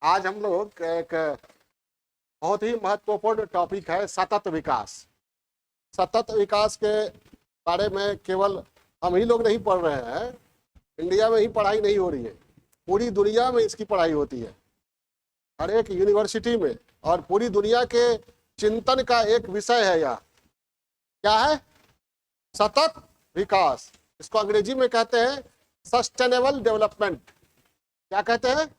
आज हम लोग एक बहुत ही महत्वपूर्ण टॉपिक है सतत विकास। सतत विकास के बारे में केवल हम ही लोग नहीं पढ़ रहे हैं, इंडिया में ही पढ़ाई नहीं हो रही है, पूरी दुनिया में इसकी पढ़ाई होती है, हर एक यूनिवर्सिटी में। और पूरी दुनिया के चिंतन का एक विषय है यह। क्या है? सतत विकास। इसको अंग्रेजी में कहते हैं सस्टेनेबल डेवलपमेंट। क्या कहते हैं?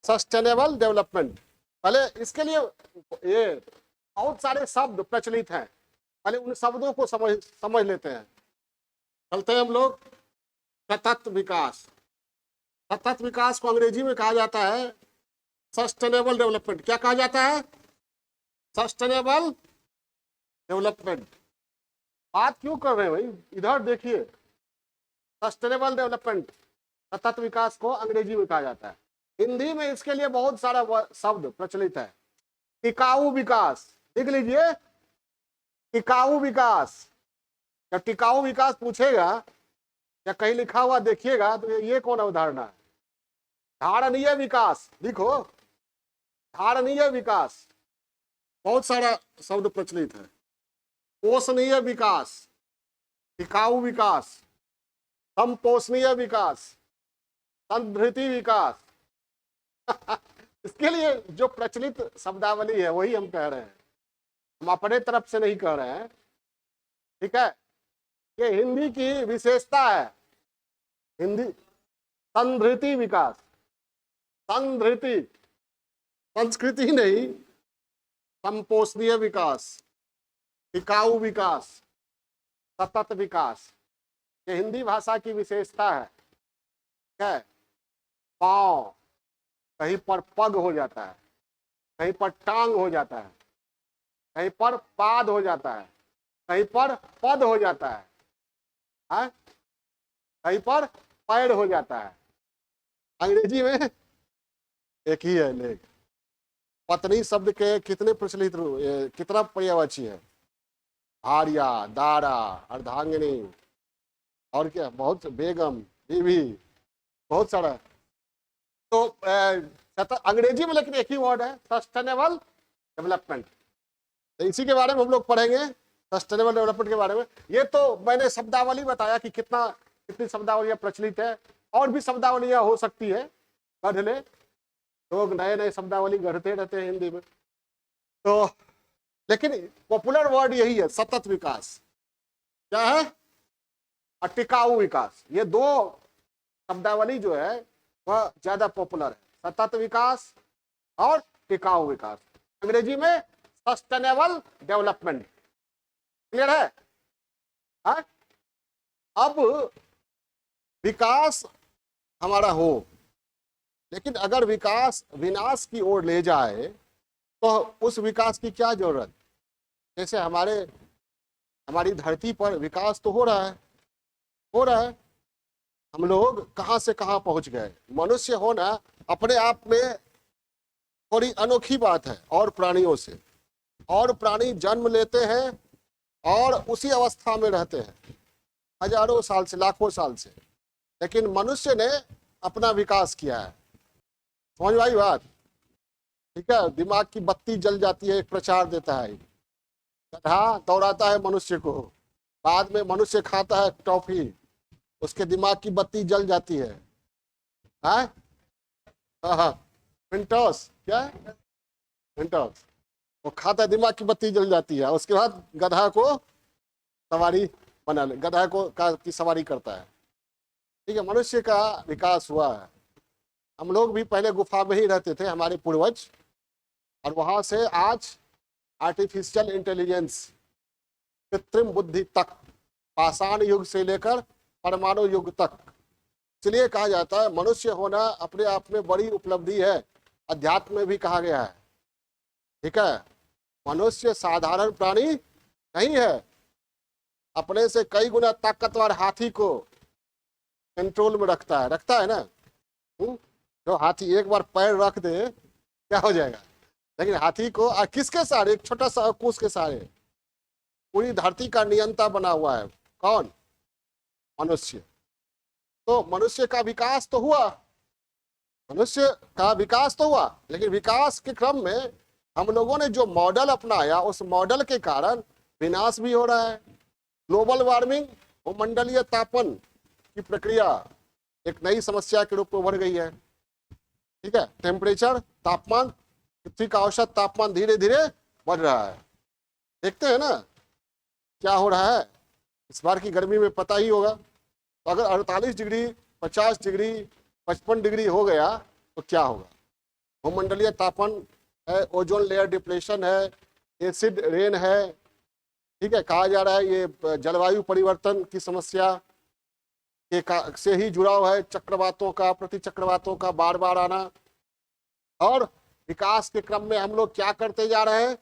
Sustainable development. पहले इसके लिए ये बहुत सारे शब्द प्रचलित हैं, पहले उन शब्दों को समझ लेते हैं। चलते हैं हम लोग। सतत विकास। सतत विकास को अंग्रेजी में कहा जाता है सस्टेनेबल डेवलपमेंट। क्या कहा जाता है? Sustainable development. बात क्यों कर रहे हैं भाई? इधर देखिए, सस्टेनेबल डेवलपमेंट, सतत विकास को अंग्रेजी में कहा जाता है। हिंदी में इसके लिए बहुत सारा शब्द प्रचलित है। टिकाऊ विकास, लिख लीजिए, टिकाऊ विकास। जब टिकाऊ विकास पूछेगा या कहीं लिखा हुआ देखिएगा तो ये कौन अवधारणा है? धारणीय विकास लिखो, धारणीय विकास। बहुत सारा शब्द प्रचलित है। पोषणीय विकास, टिकाऊ विकास, संपोषणीय विकास, संधृति विकास। इसके लिए जो प्रचलित शब्दावली है वही हम कह रहे हैं, हम अपने तरफ से नहीं कह रहे हैं। ठीक है, ये हिंदी की विशेषता है। हिंदी संधृति विकास, संधृति, संस्कृति नहीं, संपोषणीय विकास, टिकाऊ विकास, सतत विकास, ये हिंदी भाषा की विशेषता है। क्या है? पांव कहीं पर पग हो जाता है, कहीं पर टांग हो जाता है, कहीं पर पाद हो जाता है, कहीं पर पद हो जाता है, कहीं पर पैर हो जाता है। अंग्रेजी में एक ही है लेख। पत्नी शब्द के कितने प्रचलित, कितना पर्यायवाची है? आर्या, दारा, अर्धांगिनी, और क्या, बहुत, बेगम, बीवी, बहुत सारा। तो अंग्रेजी में लेकिन एक ही वर्ड है, सस्टेनेबल डेवलपमेंट। तो इसी के बारे में हम लोग पढ़ेंगे, सस्टेनेबल डेवलपमेंट के बारे में। ये तो मैंने शब्दावली बताया कि कितनी शब्दावलियां प्रचलित है, और भी शब्दावलियां हो सकती है, पढ़ ले। लोग नए नए शब्दावली गढ़ते रहते हैं हिंदी में। तो लेकिन पॉपुलर वर्ड यही है, सतत विकास। क्या है? टिकाऊ विकास। ये दो शब्दावली जो है वह ज्यादा पॉपुलर है, सतत विकास और टिकाऊ विकास। अंग्रेजी में सस्टेनेबल डेवलपमेंट। क्लियर है? हा? अब विकास हमारा हो, लेकिन अगर विकास विनाश की ओर ले जाए तो उस विकास की क्या जरूरत? जैसे हमारी धरती पर विकास तो हो रहा है। हम लोग कहां से कहां पहुंच गए। मनुष्य होना अपने आप में थोड़ी अनोखी बात है और प्राणियों से। और प्राणी जन्म लेते हैं और उसी अवस्था में रहते हैं हजारों साल से, लाखों साल से, लेकिन मनुष्य ने अपना विकास किया है। समझ में आई बात? ठीक है, दिमाग की बत्ती जल जाती है, एक प्रचार देता है, गधा दौड़ाता है मनुष्य को, बाद में मनुष्य खाता है टॉफी, उसके दिमाग की बत्ती जल जाती है। हाँ हाँ, मिंटोस, क्या है? मिंटोस, वो खाता है, दिमाग की बत्ती जल जाती है, उसके बाद गधा को सवारी बना ले, गधा को की सवारी करता है। ठीक है, मनुष्य का विकास हुआ है। हम लोग भी पहले गुफा में ही रहते थे, हमारे पूर्वज, और वहां से आज आर्टिफिशियल इंटेलिजेंस, कृत्रिम बुद्धि तक, पाषाण युग से लेकर परमाणु युग तक। इसलिए कहा जाता है मनुष्य होना अपने आप में बड़ी उपलब्धि है, अध्यात्म में भी कहा गया है। ठीक है, मनुष्य साधारण प्राणी नहीं है, अपने से कई गुना ताकतवर हाथी को कंट्रोल में रखता है ना। जो हाथी एक बार पैर रख दे क्या हो जाएगा, लेकिन हाथी को किसके सहारे? एक छोटा सा कुश के सहारे पूरी धरती का नियंता बना हुआ है। कौन? मनुष्य। तो मनुष्य का विकास तो हुआ, मनुष्य का विकास तो हुआ, लेकिन विकास के क्रम में हम लोगों ने जो मॉडल अपनाया उस मॉडल के कारण विनाश भी हो रहा है। ग्लोबल वार्मिंग, भूमंडलीय तापन की प्रक्रिया एक नई समस्या के रूप में उभर गई है। ठीक है, टेम्परेचर, तापमान, पृथ्वी का औसत तापमान धीरे धीरे बढ़ रहा है। देखते हैं ना क्या हो रहा है। इस बार की गर्मी में पता ही होगा, तो अगर 48 डिग्री, 50 डिग्री, 55 डिग्री हो गया तो क्या होगा। भूमंडलीय तापन है, ओजोन लेयर डिप्लेशन है, एसिड रेन है। ठीक है, कहा जा रहा है ये जलवायु परिवर्तन की समस्या के से ही जुड़ा हुआ है, चक्रवातों का, प्रति चक्रवातों का बार बार आना। और विकास के क्रम में हम लोग क्या करते जा रहे हैं,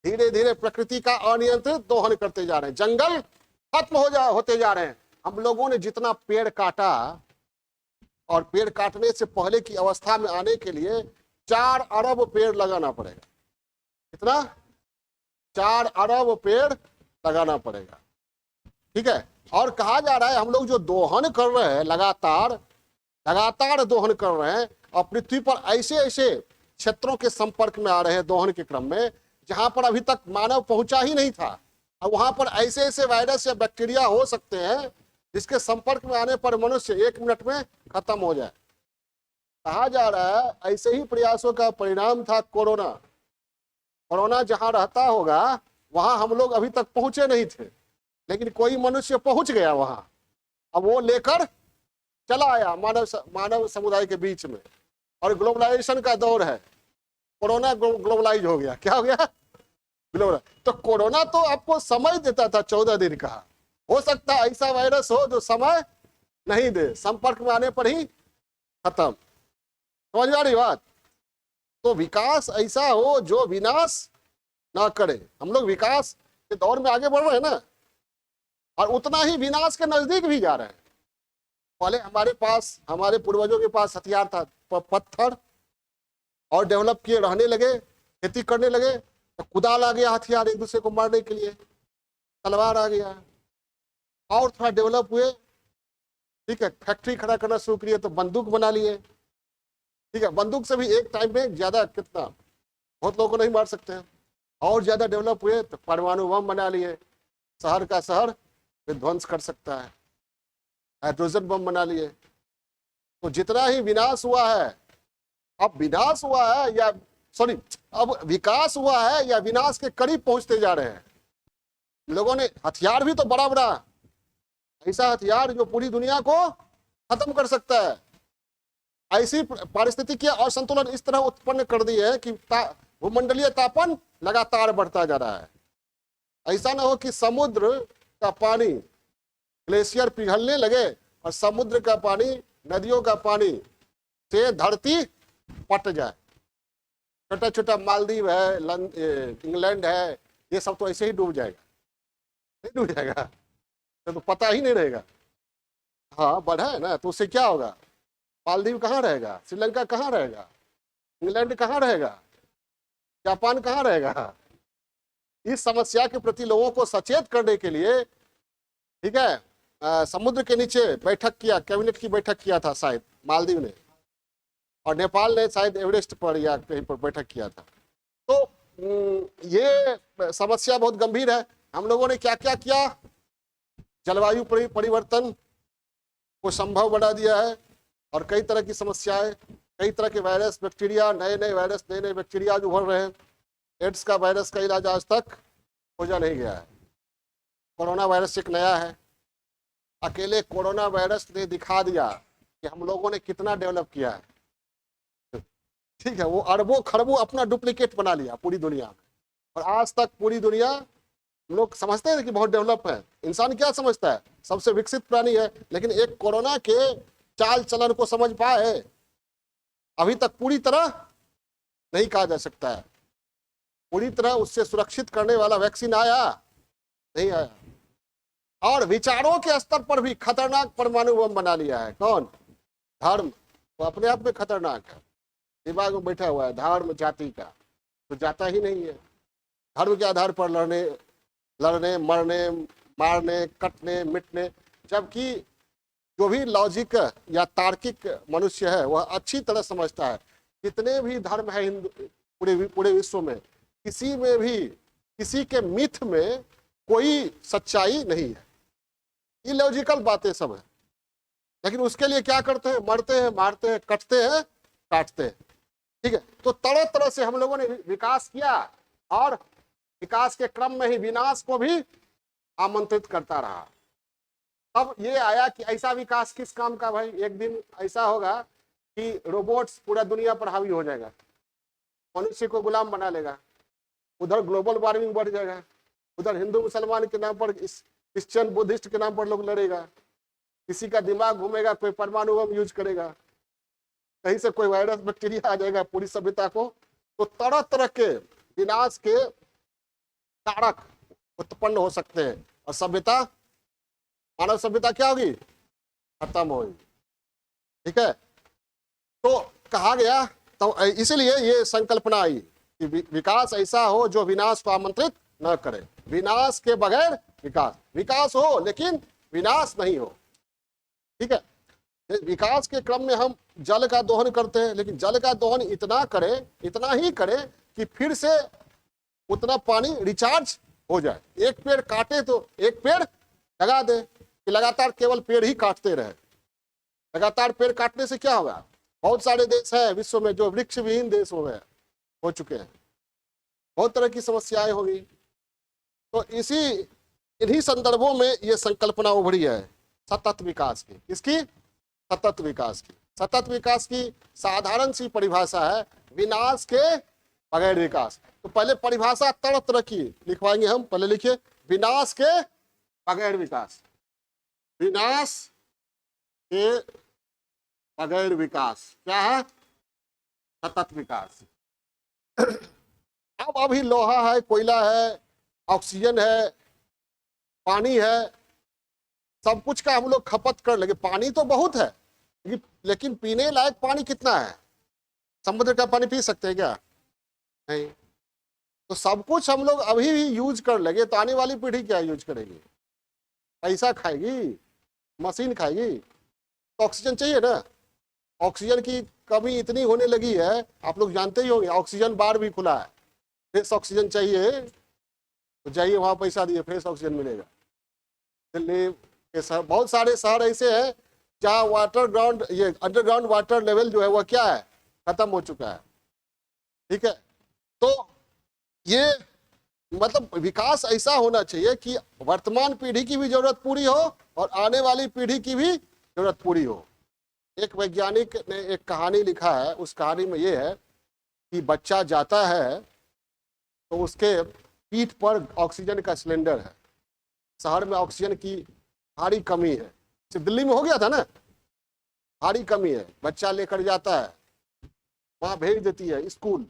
धीरे धीरे प्रकृति का अनियंत्रित दोहन करते जा रहे हैं। जंगल खत्म होते जा रहे हैं। हम लोगों ने जितना पेड़ काटा, और पेड़ काटने से पहले की अवस्था में आने के लिए 4 अरब पेड़ लगाना पड़ेगा। कितना? 4 अरब पेड़ लगाना पड़ेगा। ठीक है, और कहा जा रहा है हम लोग जो दोहन कर रहे हैं, लगातार दोहन कर रहे हैं, और पृथ्वी पर ऐसे ऐसे क्षेत्रों के संपर्क में आ रहे हैं दोहन के क्रम में जहां पर अभी तक मानव पहुंचा ही नहीं था। अब वहां पर ऐसे ऐसे वायरस या बैक्टीरिया हो सकते हैं जिसके संपर्क में आने पर मनुष्य 1 मिनट में खत्म हो जाए। कहा जा रहा है ऐसे ही प्रयासों का परिणाम था कोरोना। कोरोना जहां रहता होगा वहां हम लोग अभी तक पहुंचे नहीं थे, लेकिन कोई मनुष्य पहुंच गया वहां। अब वो लेकर चला आया मानव समुदाय के बीच में, और ग्लोबलाइजेशन का दौर है। कोरोना ग्लोबलाइज हो गया। क्या हो गया? ग्लोबल। तो कोरोना तो आपको समय देता था 14 दिन का। हो सकता है ऐसा वायरस हो जो समय नहीं दे, संपर्क में आने पर ही खत्म। समझ में आ रही बात? तो विकास ऐसा हो जो विनाश ना करे। हम लोग विकास के दौर में आगे बढ़ रहे हैं ना, और उतना ही विनाश के नजदीक भी जा रहे हैं। पहले हमारे पूर्वजों के पास हथियार था, पत्थर, और डेवलप किए, रहने लगे, खेती करने लगे, तो कुदाल आ गया, हथियार एक दूसरे को मारने के लिए, तलवार आ गया, और थोड़ा डेवलप हुए। ठीक है, फैक्ट्री खड़ा करना शुरू किए तो बंदूक बना लिए। ठीक है, बंदूक से भी एक टाइम में ज्यादा, कितना, बहुत लोगों को नहीं मार सकते हैं। और ज्यादा डेवलप हुए तो परमाणु बम बना लिए, शहर का शहर विध्वंस कर सकता है। हाइड्रोजन बम बना लिए। तो जितना ही विनाश हुआ है, अब विनाश हुआ है या अब विकास हुआ है या विनाश के करीब पहुंचते जा रहे हैं। लोगों ने हथियार भी तो बड़ा बड़ा, ऐसा हथियार जो पूरी दुनिया को खत्म कर सकता है। ऐसी पारिस्थितिकी और संतुलन इस तरह उत्पन्न कर दी है कि भूमंडलीय तापन लगातार बढ़ता जा रहा है। ऐसा ना हो कि समुद्र का पानी, ग्लेशियर पिघलने लगे और समुद्र का पानी, नदियों का पानी से धरती पट जाए। छोटा छोटा मालदीव है, इंग्लैंड है, ये सब तो ऐसे ही डूब जाएगा। नहीं डूब जाएगा तो पता ही नहीं रहेगा। हाँ, बढ़ा है ना, तो उससे क्या होगा? मालदीव कहाँ रहेगा, श्रीलंका कहाँ रहेगा, इंग्लैंड कहाँ रहेगा, जापान कहाँ रहेगा? इस समस्या के प्रति लोगों को सचेत करने के लिए, ठीक है, समुद्र के नीचे बैठक किया, कैबिनेट की बैठक किया था शायद मालदीव ने, और नेपाल ने शायद एवरेस्ट पर या कहीं पर बैठक किया था। तो ये समस्या बहुत गंभीर है। हम लोगों ने क्या क्या किया? जलवायु परिवर्तन को संभव बना दिया है, और कई तरह की समस्याएं, कई तरह के वायरस, बैक्टीरिया, नए वायरस, नए बैक्टीरिया जो उभर रहे हैं। एड्स का वायरस का इलाज आज तक खोजा नहीं गया है। कोरोना वायरस एक नया है। अकेले कोरोना वायरस ने दिखा दिया कि हम लोगों ने कितना डेवलप किया है। ठीक है, वो अरबों खरबों अपना डुप्लीकेट बना लिया पूरी दुनिया में, और आज तक पूरी दुनिया लोग समझते हैं कि बहुत डेवलप है। इंसान क्या समझता है? सबसे विकसित प्राणी है, लेकिन एक कोरोना के चाल चलन को समझ पाए अभी तक पूरी तरह नहीं कहा जा सकता है। पूरी तरह उससे सुरक्षित करने वाला वैक्सीन आया नहीं आया। और विचारों के स्तर पर भी खतरनाक परमाणु बम बना लिया है। कौन? धर्म। वो अपने आप में खतरनाक है, दिमाग में बैठा हुआ है, धर्म जाति का तो जाता ही नहीं है। धर्म के आधार पर लड़ने, मरने, मारने, कटने, मिटने, जबकि जो भी लॉजिक या तार्किक मनुष्य है वह अच्छी तरह समझता है जितने भी धर्म है हिंदू पूरे विश्व में, किसी में भी किसी के मिथ में कोई सच्चाई नहीं है। ये लॉजिकल बातें सब है, लेकिन उसके लिए क्या करते हैं? मरते हैं, मारते हैं, कटते हैं, काटते हैं। ठीक है, तो तरह तरह से हम लोगों ने विकास किया और विकास के क्रम में ही विनाश को भी आमंत्रित करता रहा। अब ये आया कि ऐसा विकास किस काम का भाई? एक दिन ऐसा होगा कि रोबोट्स पूरा दुनिया पर हावी हो जाएगा, मनुष्य को गुलाम बना लेगा, उधर ग्लोबल वार्मिंग बढ़ जाएगा, उधर हिंदू मुसलमान के नाम पर, क्रिश्चियन बुद्धिस्ट के नाम पर लोग लड़ेगा, किसी का दिमाग घूमेगा, कोई परमाणु बम यूज करेगा, कहीं से कोई वायरस बैक्टीरिया आ जाएगा पूरी सभ्यता को। तो तरह तरह के विनाश के कारक उत्पन्न हो सकते हैं और सभ्यता, मानव सभ्यता क्या होगी? खत्म होगी। ठीक है, तो कहा गया, तो इसीलिए ये संकल्पना आई कि विकास ऐसा हो जो विनाश को आमंत्रित न करे। विनाश के बगैर विकास, विकास हो लेकिन विनाश नहीं हो। ठीक है, विकास के क्रम में हम जल का दोहन करते हैं, लेकिन जल का दोहन इतना ही करें कि फिर से उतना पानी रिचार्ज हो जाए। एक पेड़ काटे तो एक पेड़ लगा दे, कि लगातार केवल पेड़ ही काटते रहे। लगातार पेड़ काटने से क्या होगा? बहुत सारे देश हैं विश्व में जो वृक्ष विहीन देश हो चुके हैं, बहुत तरह की समस्याएं होगी। तो इन्हीं संदर्भों में ये संकल्पना उभरी है सतत विकास की। किसकी? सतत विकास की। सतत विकास की साधारण सी परिभाषा है विनाश के बगैर विकास। तो पहले परिभाषा तरह तरह की लिखवाएंगे हम। पहले लिखिए, विनाश के बगैर विकास। विनाश के बगैर विकास क्या है? सतत विकास। अब अभी लोहा है, कोयला है, ऑक्सीजन है, पानी है, सब कुछ का हम लोग खपत कर लगे। पानी तो बहुत है, लेकिन पीने लायक पानी कितना है? समुद्र का पानी पी सकते हैं क्या? नहीं। तो सब कुछ हम लोग अभी भी यूज कर लगे, तो आने वाली पीढ़ी क्या यूज करेगी? पैसा खाएगी, मशीन खाएगी। तो ऑक्सीजन चाहिए ना। ऑक्सीजन की कमी इतनी होने लगी है, आप लोग जानते ही होंगे, ऑक्सीजन बार भी खुला है। फ्रेश ऑक्सीजन चाहिए तो जाइए वहां, पैसा दिए फ्रेश ऑक्सीजन मिलेगा। दिल्ली के शहर, बहुत सारे शहर ऐसे हैं जहाँ ये अंडरग्राउंड वाटर लेवल जो है वह क्या है? खत्म हो चुका है। ठीक है, तो ये मतलब विकास ऐसा होना चाहिए कि वर्तमान पीढ़ी की भी जरूरत पूरी हो और आने वाली पीढ़ी की भी जरूरत पूरी हो। एक वैज्ञानिक ने एक कहानी लिखा है, उस कहानी में ये है कि बच्चा जाता है तो उसके पीठ पर ऑक्सीजन का सिलेंडर है। शहर में ऑक्सीजन की भारी कमी है, सिर्फ दिल्ली में हो गया था ना, भारी कमी है। बच्चा लेकर जाता है, माँ भेज देती है स्कूल।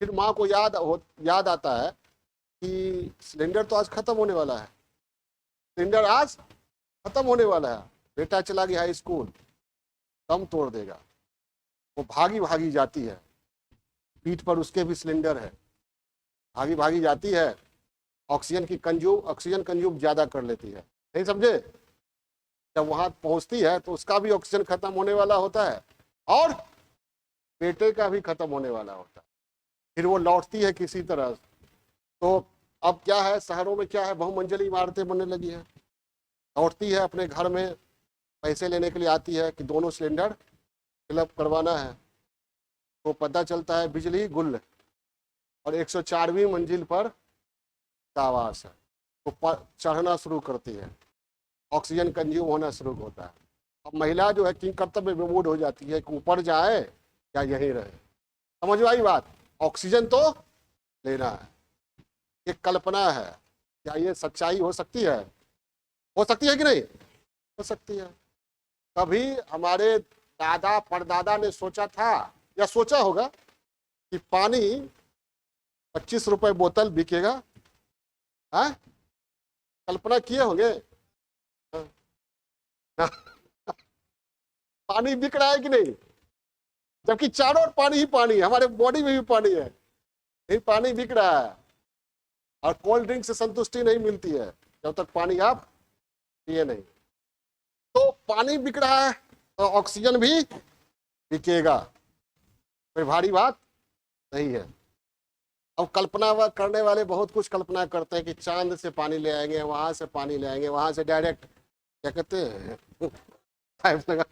फिर माँ को याद आता है कि सिलेंडर तो आज खत्म होने वाला है, सिलेंडर आज खत्म होने वाला है। बेटा चला गया स्कूल, दम तोड़ देगा। वो भागी भागी जाती है, पीठ पर उसके भी सिलेंडर है, भागी भागी जाती है, ऑक्सीजन कंज्यूम ज्यादा कर लेती है। नहीं समझे? जब वहां पहुंचती है तो उसका भी ऑक्सीजन खत्म होने वाला होता है और बेटे का भी खत्म होने वाला होता है। फिर वो लौटती है किसी तरह। तो अब क्या है, शहरों में क्या है, बहुमंजिली इमारतें बनने लगी है। लौटती है अपने घर में, पैसे लेने के लिए आती है कि दोनों सिलेंडर फिलअप करवाना है। तो पता चलता है बिजली गुल और 104वीं मंजिल पर आवास है। तो चढ़ना शुरू करती है, ऑक्सीजन कंज्यूम होना शुरू होता है। अब महिला जो है किंग कर्तव्य में मूड हो जाती है कि ऊपर जाए या यहीं रहे। समझ में आई बात? ऑक्सीजन तो लेना है। ये कल्पना है, क्या ये सच्चाई हो सकती है? हो सकती है कि नहीं? हो सकती है। कभी हमारे दादा परदादा ने सोचा था या सोचा होगा कि पानी 25 रुपए बोतल बिकेगा? हाँ, कल्पना किए होंगे? पानी बिक रहा है कि नहीं? जबकि चारों ओर पानी ही पानी है, हमारे बॉडी में भी पानी है, नहीं पानी बिक रहा है। और कोल्ड ड्रिंक से संतुष्टि नहीं मिलती है जब तक पानी आप पिए नहीं। तो पानी बिक रहा है तो ऑक्सीजन भी बिकेगा। कोई भारी बात नहीं है। अब कल्पना करने वाले बहुत कुछ कल्पना करते हैं कि चांद से पानी ले आएंगे, वहां से पानी ले आएंगे, वहां से डायरेक्ट क्या कहते हैं पाइप लगा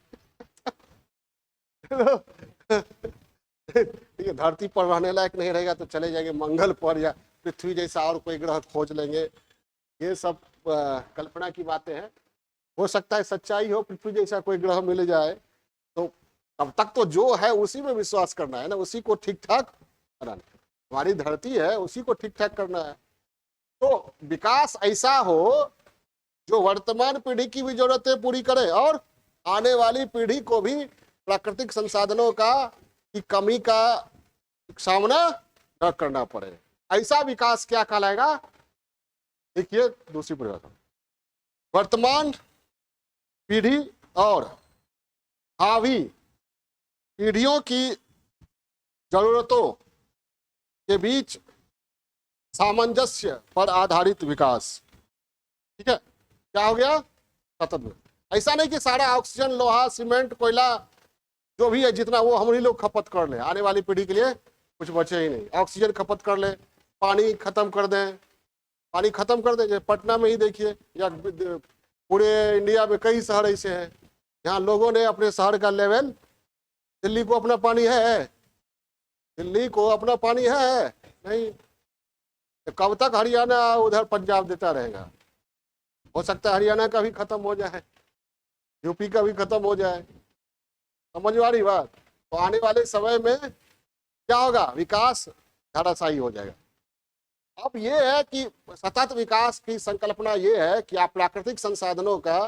ये धरती पर रहने लायक नहीं रहेगा तो चले जाएंगे मंगल पर या पृथ्वी जैसा और कोई ग्रह खोज लेंगे। ये सब कल्पना की बातें हैं। हो सकता है सच्चाई हो, पृथ्वी जैसा कोई ग्रह मिल जाए, तो अब तक तो जो है उसी में विश्वास करना है ना, उसी को ठीक ठाक कराना। हमारी धरती है, उसी को ठीक ठाक करना है। तो विकास ऐसा हो जो वर्तमान पीढ़ी की भी जरूरतें पूरी करे और आने वाली पीढ़ी को भी प्राकृतिक संसाधनों की कमी का सामना न करना पड़े। ऐसा विकास क्या कहलाएगा? देखिए दूसरी परिभाषा, वर्तमान पीढ़ी और भावी पीढ़ियों की जरूरतों के बीच सामंजस्य पर आधारित विकास। ठीक है, क्या हो गया? सतत। ऐसा नहीं कि सारा ऑक्सीजन, लोहा, सीमेंट, कोयला जो भी है जितना वो हम ही लोग खपत कर ले, आने वाली पीढ़ी के लिए कुछ बचे ही नहीं। ऑक्सीजन खपत कर ले, पानी खत्म कर दें, पानी खत्म कर दें। पटना में ही देखिए या पूरे इंडिया में कई शहर ऐसे हैं यहाँ लोगों ने अपने शहर का लेवल, दिल्ली को अपना पानी है, दिल्ली को अपना पानी है नहीं, कब तक हरियाणा उधर पंजाब देता रहेगा? हो सकता है हरियाणा का भी खत्म हो जाए, यूपी का भी खत्म हो जाए। समझ में आ रही बात? तो आने वाले समय में क्या होगा? विकास धराशायी हो जाएगा। अब ये है कि सतत विकास की संकल्पना ये है कि आप प्राकृतिक संसाधनों का,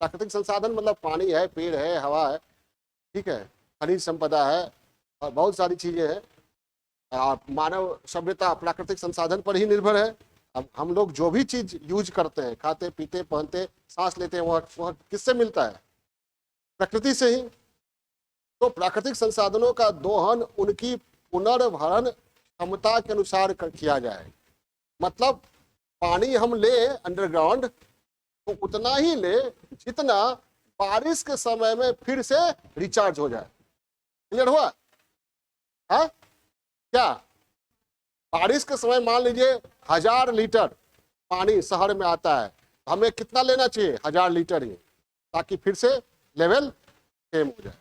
प्राकृतिक संसाधन मतलब पानी है, पेड़ है, हवा है, ठीक है, खनिज संपदा है और बहुत सारी चीजें हैं। मानव सभ्यता प्राकृतिक संसाधन पर ही निर्भर है। अब हम लोग जो भी चीज यूज करते हैं, खाते पीते पहनते सांस लेते हैं, वह किससे मिलता है? प्रकृति से ही। तो प्राकृतिक संसाधनों का दोहन उनकी पुनर्भरण क्षमता के अनुसार किया जाए। मतलब पानी हम ले अंडरग्राउंड तो उतना ही ले जितना बारिश के समय में फिर से रिचार्ज हो जाए। क्लियर हुआ? है क्या? बारिश के समय मान लीजिए 1000 लीटर पानी शहर में आता है, हमें कितना लेना चाहिए? 1000 लीटर ही, ताकि फिर से लेवल सेम हो जाए।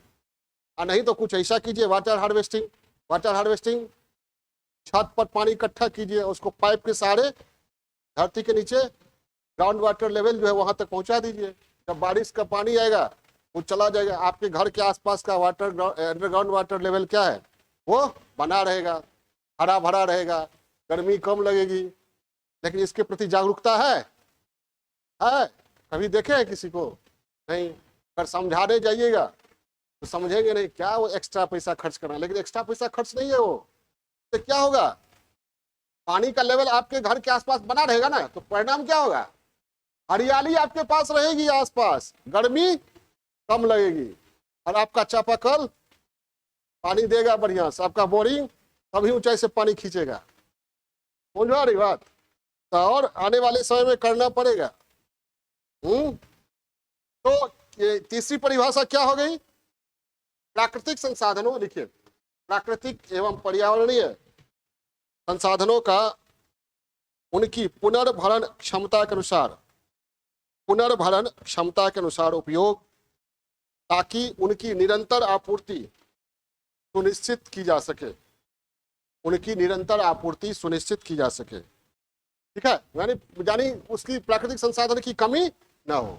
और नहीं तो कुछ ऐसा कीजिए, वाटर हार्वेस्टिंग। वाटर हार्वेस्टिंग, छत पर पानी इकट्ठा कीजिए, उसको पाइप के सहारे धरती के नीचे ग्राउंड वाटर लेवल जो है वहां तक पहुंचा दीजिए। जब बारिश का पानी आएगा वो चला जाएगा, आपके घर के आसपास का वाटर अंडरग्राउंड वाटर लेवल क्या है वो बना रहेगा, हरा भरा रहेगा, गर्मी कम लगेगी। लेकिन इसके प्रति जागरूकता है? कभी देखे हैं किसी को? नहीं। अगर समझाने जाइएगा तो समझेंगे नहीं, क्या वो एक्स्ट्रा पैसा खर्च करना। लेकिन एक्स्ट्रा पैसा खर्च नहीं है वो, तो क्या होगा? पानी का लेवल आपके घर के आसपास बना रहेगा ना, तो परिणाम क्या होगा? हरियाली आपके पास रहेगी आसपास, गर्मी कम लगेगी और आपका चापाकल पानी देगा बढ़िया से, आपका बोरिंग तभी ऊंचाई से पानी खींचेगा। समझ आ रही बात? तो और आने वाले समय में करना पड़ेगा। तो तीसरी परिभाषा क्या हो गई? प्राकृतिक संसाधनों, लिखिए, प्राकृतिक एवं पर्यावरणीय संसाधनों का उनकी पुनर्भरण क्षमता के अनुसार उपयोग, ताकि उनकी निरंतर आपूर्ति सुनिश्चित की जा सके। उनकी निरंतर आपूर्ति सुनिश्चित की जा सके। ठीक है, यानी उसकी प्राकृतिक संसाधन की कमी ना हो।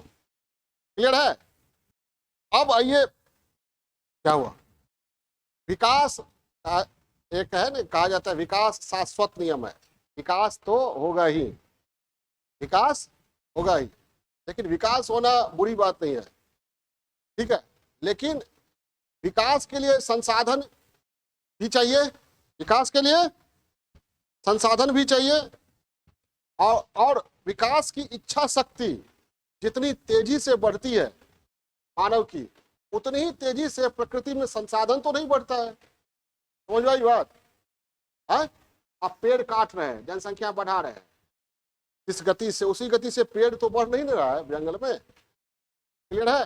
क्लियर है? अब आइए, क्या हुआ? विकास एक है ना, कहा जाता है विकास शाश्वत नियम है। विकास तो होगा ही, विकास होगा ही, लेकिन विकास होना बुरी बात नहीं है, ठीक है, लेकिन विकास के लिए संसाधन भी चाहिए, विकास के लिए संसाधन भी चाहिए। और विकास की इच्छा शक्ति जितनी तेजी से बढ़ती है मानव की, उतनी ही तेजी से प्रकृति में संसाधन तो नहीं बढ़ता है। समझ आई बात? है? आप पेड़ काट रहे हैं, जनसंख्या बढ़ा रहे हैं, जिस गति से, उसी गति से पेड़ तो बढ़ नहीं रहा है जंगल में। क्लियर है?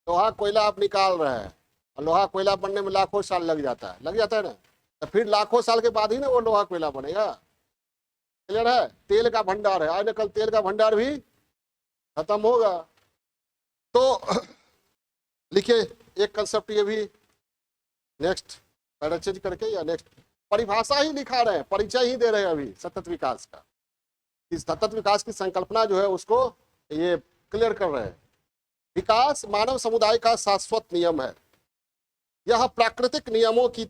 लोहा कोयला आप निकाल रहे हैं, और लोहा कोयला बनने में लाखों साल लग जाता है ना, तो फिर लाखों साल के बाद ही ना वो लोहा कोयला बनेगा। क्लियर है? तेल का भंडार है, आज न कल तेल का भंडार भी खत्म होगा। तो लिखिए एक कंसेप्ट ये भी, नेक्स्ट पैरा चेंज करके या नेक्स्ट परिभाषा ही लिखा रहे हैं, परिचय ही दे रहे हैं अभी सतत विकास का। इस सतत विकास की संकल्पना जो है उसको ये क्लियर कर रहे हैं। विकास मानव समुदाय का शाश्वत नियम है, यह प्राकृतिक नियमों की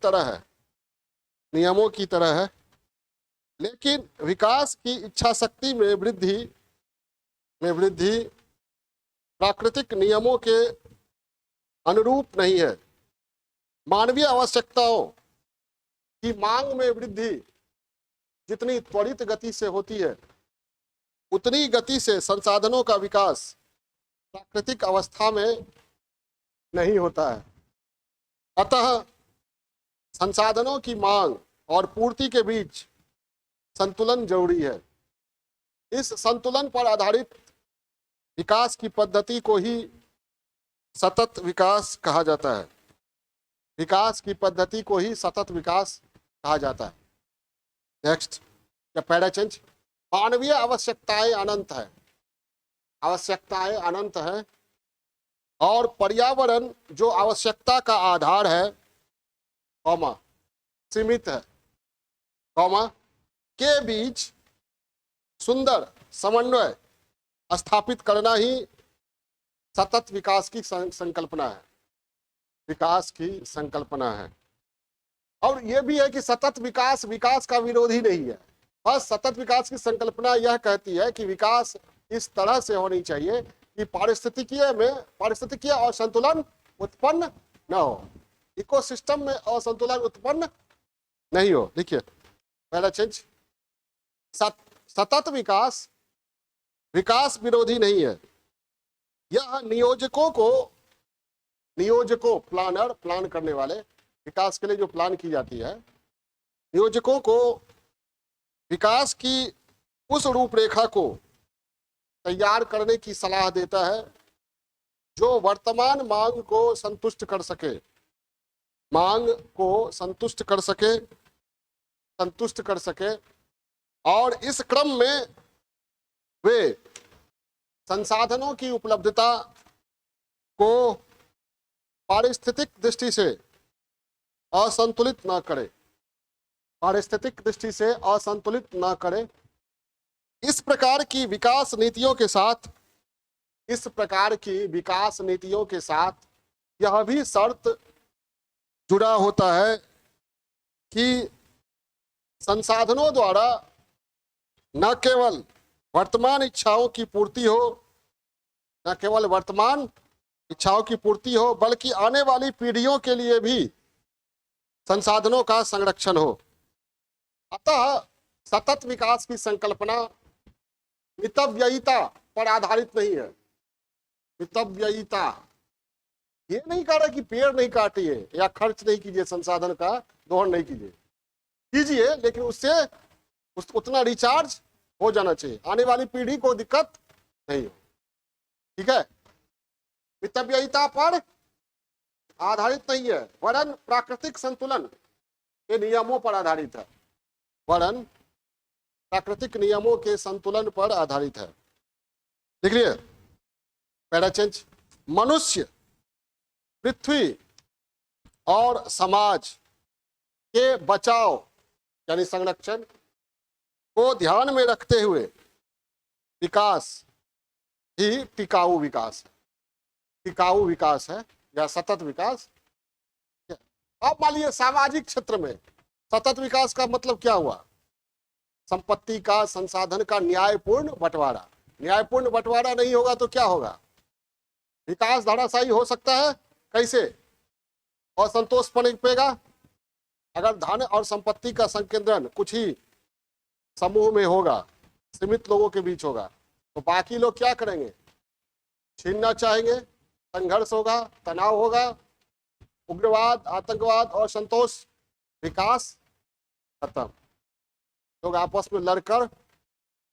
तरह है, लेकिन विकास की इच्छा शक्ति में वृद्धि प्राकृतिक नियमों के अनुरूप नहीं है। मानवीय आवश्यकताओं की मांग में वृद्धि जितनी त्वरित गति से होती है, उतनी गति से संसाधनों का विकास प्राकृतिक अवस्था में नहीं होता है। अतः संसाधनों की मांग और पूर्ति के बीच संतुलन जरूरी है। इस संतुलन पर आधारित विकास की पद्धति को ही सतत विकास कहा जाता है। विकास की पद्धति को ही सतत विकास कहा जाता है। नेक्स्ट या पैरा चेंज। मानवीय आवश्यकताएं अनंत है, आवश्यकताएं अनंत है, और पर्यावरण जो आवश्यकता का आधार है कॉमा सीमित है कॉमा के बीच सुंदर समन्वय स्थापित करना ही सतत विकास की संकल्पना है, विकास की संकल्पना है। और यह भी है कि सतत विकास विकास का विरोधी नहीं है, बस सतत विकास की संकल्पना यह कहती है कि विकास इस तरह से होनी चाहिए कि पारिस्थितिकीय असंतुलन उत्पन्न न हो, इकोसिस्टम में असंतुलन उत्पन्न नहीं हो। देखिए पहला चेंज, सतत विकास विकास विरोधी नहीं है। यह नियोजकों प्लान करने वाले, विकास के लिए जो प्लान की जाती है, नियोजकों को विकास की उस रूपरेखा को तैयार करने की सलाह देता है जो वर्तमान मांग को संतुष्ट कर सके, और इस क्रम में वे संसाधनों की उपलब्धता को पारिस्थितिक दृष्टि से असंतुलित न करे। इस प्रकार की विकास नीतियों के साथ यह भी शर्त जुड़ा होता है कि संसाधनों द्वारा न केवल वर्तमान इच्छाओं की पूर्ति हो, बल्कि आने वाली पीढ़ियों के लिए भी संसाधनों का संरक्षण हो। अतः सतत विकास की संकल्पना मितव्ययिता पर आधारित नहीं है। मितव्ययिता ये नहीं कह रहा कि पेड़ नहीं काटिए या खर्च नहीं कीजिए, संसाधन का दोहन नहीं कीजिए, लेकिन उससे उतना रिचार्ज हो जाना चाहिए, आने वाली पीढ़ी को दिक्कत नहीं हो। ठीक है, मितव्ययिता पर आधारित नहीं है, वरन प्राकृतिक संतुलन के नियमों पर आधारित है, प्राकृतिक नियमों के संतुलन पर आधारित है। देख लिए पैरा चेंज। मनुष्य, पृथ्वी और समाज के बचाव यानी संरक्षण को ध्यान में रखते हुए विकास ही टिकाऊ विकास है या सतत विकास। अब मान लीजिए सामाजिक क्षेत्र में सतत विकास का मतलब क्या हुआ? संपत्ति का, संसाधन का न्यायपूर्ण बंटवारा नहीं होगा तो क्या होगा? विकास धराशायी हो सकता है। कैसे? असंतोष पनपेगा। अगर धन और संपत्ति का संकेंद्रण कुछ ही समूह में होगा, सीमित लोगों के बीच होगा, तो बाकी लोग क्या करेंगे? छीनना चाहेंगे, संघर्ष होगा, तनाव होगा, उग्रवाद, आतंकवाद और संतोष, विकास खत्म। लोग आपस में लड़कर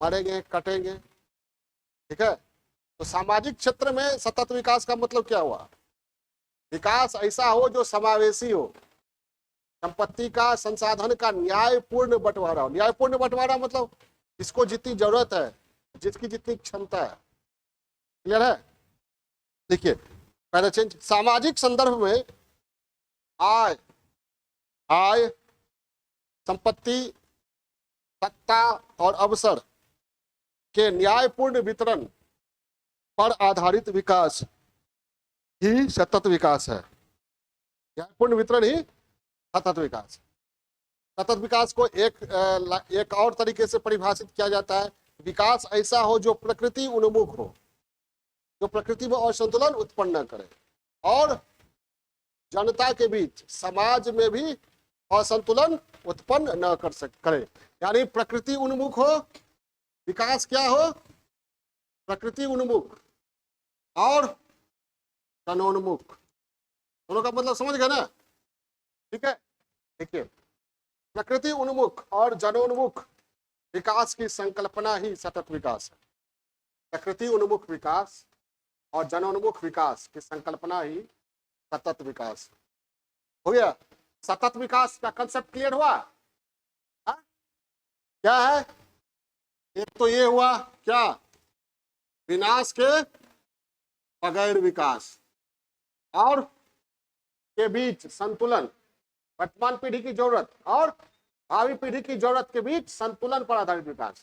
मरेंगे, कटेंगे। ठीक है, तो सामाजिक क्षेत्र में सतत विकास का मतलब क्या हुआ? विकास ऐसा हो जो समावेशी हो, संपत्ति का, संसाधन का न्यायपूर्ण बंटवारा हो। न्यायपूर्ण बंटवारा मतलब जिसको जितनी जरूरत है, जिसकी जितनी क्षमता है। क्लियर है? देखिए पहला चेंज, सामाजिक संदर्भ में आय, आय, संपत्ति, सत्ता और अवसर के न्यायपूर्ण वितरण पर आधारित विकास ही सतत विकास है। न्यायपूर्ण वितरण ही सतत विकास। सतत विकास को एक और तरीके से परिभाषित किया जाता है, विकास ऐसा हो जो प्रकृति उन्मुख हो, जो प्रकृति में असंतुलन उत्पन्न करे और जनता के बीच, समाज में भी असंतुलन उत्पन्न न करे। यानी प्रकृति उन्मुख हो, विकास क्या हो, प्रकृति उन्मुख और जनोन्मुख। दोनों का मतलब समझ गए ना? ठीक है, देखिए प्रकृति उन्मुख और जनोन्मुख विकास की संकल्पना ही सतत विकास है। प्रकृति उन्मुख विकास और जनोन्मुख विकास की संकल्पना ही सतत विकास हो गया। सतत विकास का कंसेप्ट क्लियर हुआ? हा? क्या है? एक तो ये हुआ क्या, विनाश के बगैर विकास और के बीच संतुलन, वर्तमान पीढ़ी की जरूरत और भावी पीढ़ी की जरूरत के बीच संतुलन पर आधारित विकास,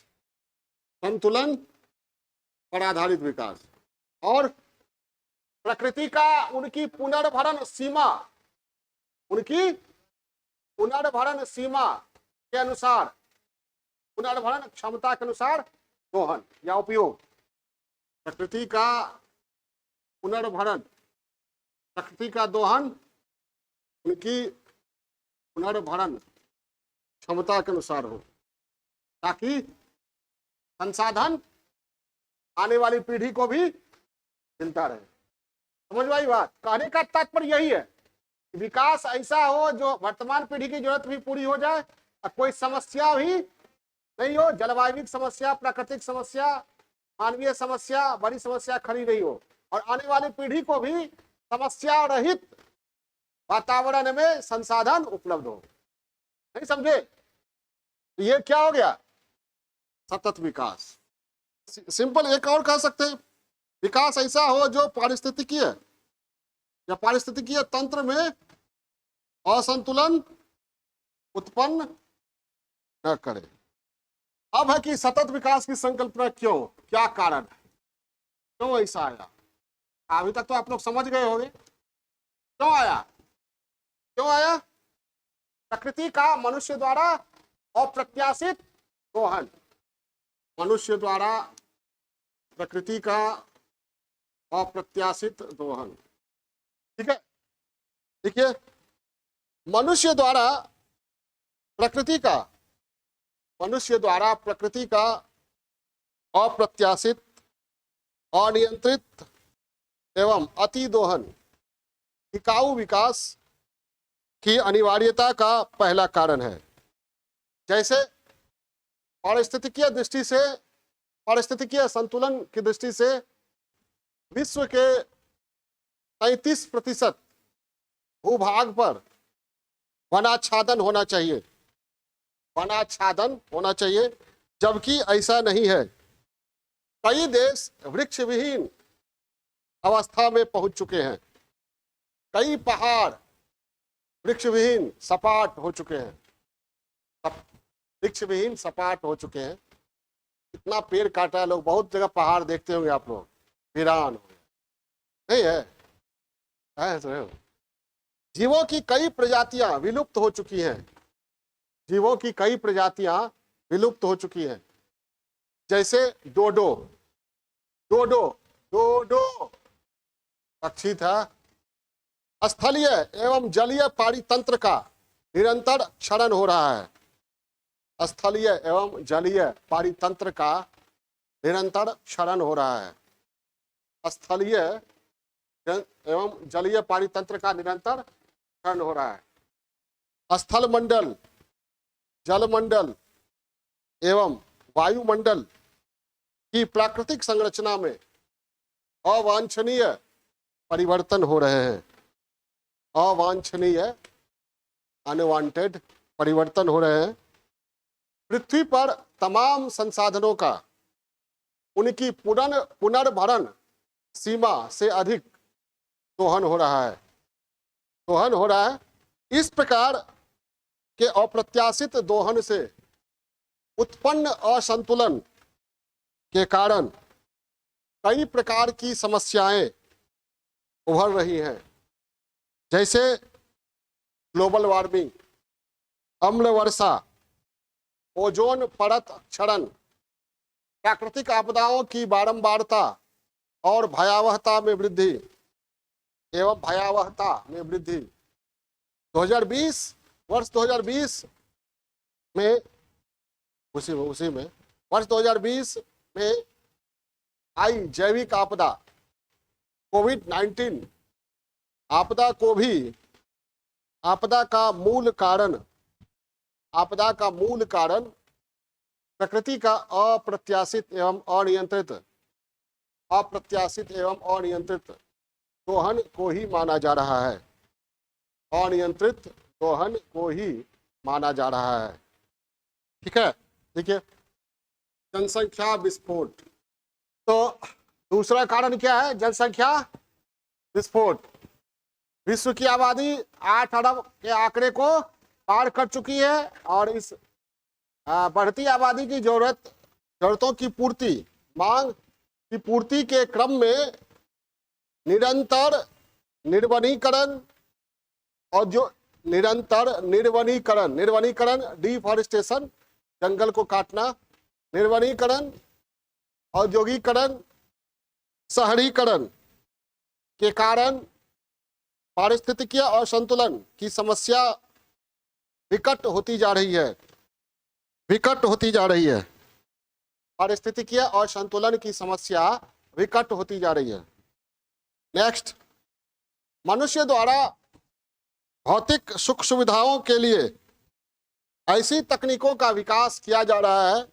संतुलन पर आधारित विकास और प्रकृति का उनकी पुनर्भरण सीमा, उनकी पुनर्भरण सीमा के अनुसार, पुनर्भरण क्षमता के अनुसार दोहन या उपयोग। प्रकृति का पुनर्भरण, प्रकृति का दोहन उनकी पुनर्भरण क्षमता के अनुसार हो, ताकि संसाधन आने वाली पीढ़ी को भी मिलता रहे। समझ में आई बात? कहने का तात्पर्य यही है, विकास ऐसा हो जो वर्तमान पीढ़ी की जरूरत भी पूरी हो जाए और कोई समस्या भी नहीं हो, जलवायु समस्या, प्राकृतिक समस्या, मानवीय समस्या, बड़ी समस्या खड़ी नहीं हो और आने वाली पीढ़ी को भी समस्या रहित वातावरण में संसाधन उपलब्ध हो। नहीं समझे? ये क्या हो गया? सतत विकास। सिंपल एक और कह सकते हैं, विकास ऐसा हो जो पारिस्थितिकीय या पारिस्थितिकीय तंत्र में असंतुलन उत्पन्न न करे। अब है कि सतत विकास की संकल्पना क्यों, क्या कारण है, क्यों ऐसा आया? अभी तक तो आप लोग समझ गए होंगे क्यों आया। क्यों आया? प्रकृति का मनुष्य द्वारा अप्रत्याशित दोहन, मनुष्य द्वारा प्रकृति का अप्रत्याशित दोहन। ठीक है, देखिए मनुष्य द्वारा प्रकृति का, मनुष्य द्वारा प्रकृति का अप्रत्याशित, अनियंत्रित एवं अति दोहन टिकाऊ विकास की अनिवार्यता का पहला कारण है। जैसे पारिस्थितिकीय दृष्टि से, पारिस्थितिकीय संतुलन की दृष्टि से विश्व के 33% भूभाग पर वनाच्छादन होना चाहिए, वनाच्छादन होना चाहिए, जबकि ऐसा नहीं है। कई देश वृक्ष विहीन अवस्था में पहुंच चुके हैं, कई पहाड़ वृक्ष विहीन सपाट हो चुके हैं, वृक्ष विहीन सपाट हो चुके हैं। इतना पेड़ काटा है लोग, बहुत जगह पहाड़ देखते होंगे आप लोग, वीरान हो गए, नहीं है? जीवों की कई प्रजातियां विलुप्त हो चुकी हैं, जीवों की कई प्रजातियां विलुप्त हो चुकी हैं। जैसे डोडो, डोडो डोडो पक्षी था। स्थलीय एवं जलीय पारितंत्र का निरंतर क्षरण हो रहा है, स्थलीय एवं जलीय पारितंत्र का निरंतर क्षरण हो रहा है, स्थलीय एवं जलीय पारितंत्र का निरंतर क्षरण हो रहा है। स्थल मंडल, जल मंडल एवं वायुमंडल की प्राकृतिक संरचना में अवांछनीय परिवर्तन हो रहे हैं। अवांछनीय, अनवांटेड परिवर्तन हो रहे हैं। पृथ्वी पर तमाम संसाधनों का उनकी पुनर्भरण सीमा से अधिक दोहन हो रहा है, दोहन हो रहा है। इस प्रकार के अप्रत्याशित दोहन से उत्पन्न असंतुलन के कारण कई प्रकार की समस्याएं उभर रही हैं, जैसे ग्लोबल वार्मिंग, अम्ल वर्षा, ओजोन परत क्षरण, प्राकृतिक आपदाओं की बारंबारता और भयावहता में वृद्धि एवं भयावहता में वृद्धि। 2020 वर्ष 2020 में उसी में वर्ष 2020 में आई जैविक आपदा कोविड-19 आपदा को भी आपदा का मूल कारण प्रकृति का अप्रत्याशित एवं अनियंत्रित दोहन को ही माना जा रहा है, अनियंत्रित दोहन को ही माना जा रहा है। ठीक है, देखिए जनसंख्या विस्फोट। तो दूसरा कारण क्या है? जनसंख्या विस्फोट। विश्व की आबादी 8 अरब के आंकड़े को पार कर चुकी है और इस बढ़ती आबादी की जरूरतों की मांग की पूर्ति के क्रम में निरंतर निर्वनीकरण और जो निर्वनीकरण डिफॉरेस्टेशन, जंगल को काटना, निर्वनीकरण, औद्योगिकरण, शहरीकरण के कारण पारिस्थितिकीय असंतुलन की समस्या विकट होती जा रही है। पारिस्थितिकीय असंतुलन की समस्या विकट होती जा रही है। नेक्स्ट, मनुष्य द्वारा भौतिक सुख सुविधाओं के लिए ऐसी तकनीकों का विकास किया जा रहा है,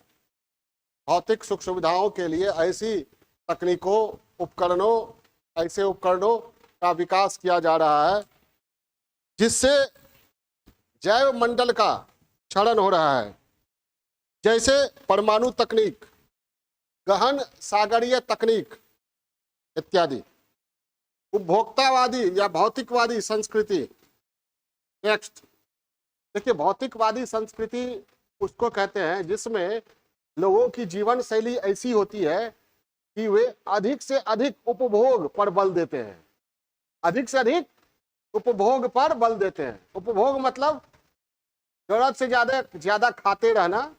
भौतिक सुख सुविधाओं के लिए ऐसी तकनीकों, ऐसे उपकरणों का विकास किया जा रहा है जिससे जैव मंडल का क्षरण हो रहा है, जैसे परमाणु तकनीक, गहन सागरीय तकनीक इत्यादि। उपभोक्तावादी या भौतिकवादी संस्कृति। नेक्स्ट, देखिए भौतिकवादी संस्कृति उसको कहते हैं जिसमें लोगों की जीवन शैली ऐसी होती है कि वे अधिक से अधिक उपभोग पर बल देते हैं, अधिक से अधिक उपभोग पर बल देते हैं। उपभोग मतलब जरूरत से ज्यादा खाते रहना,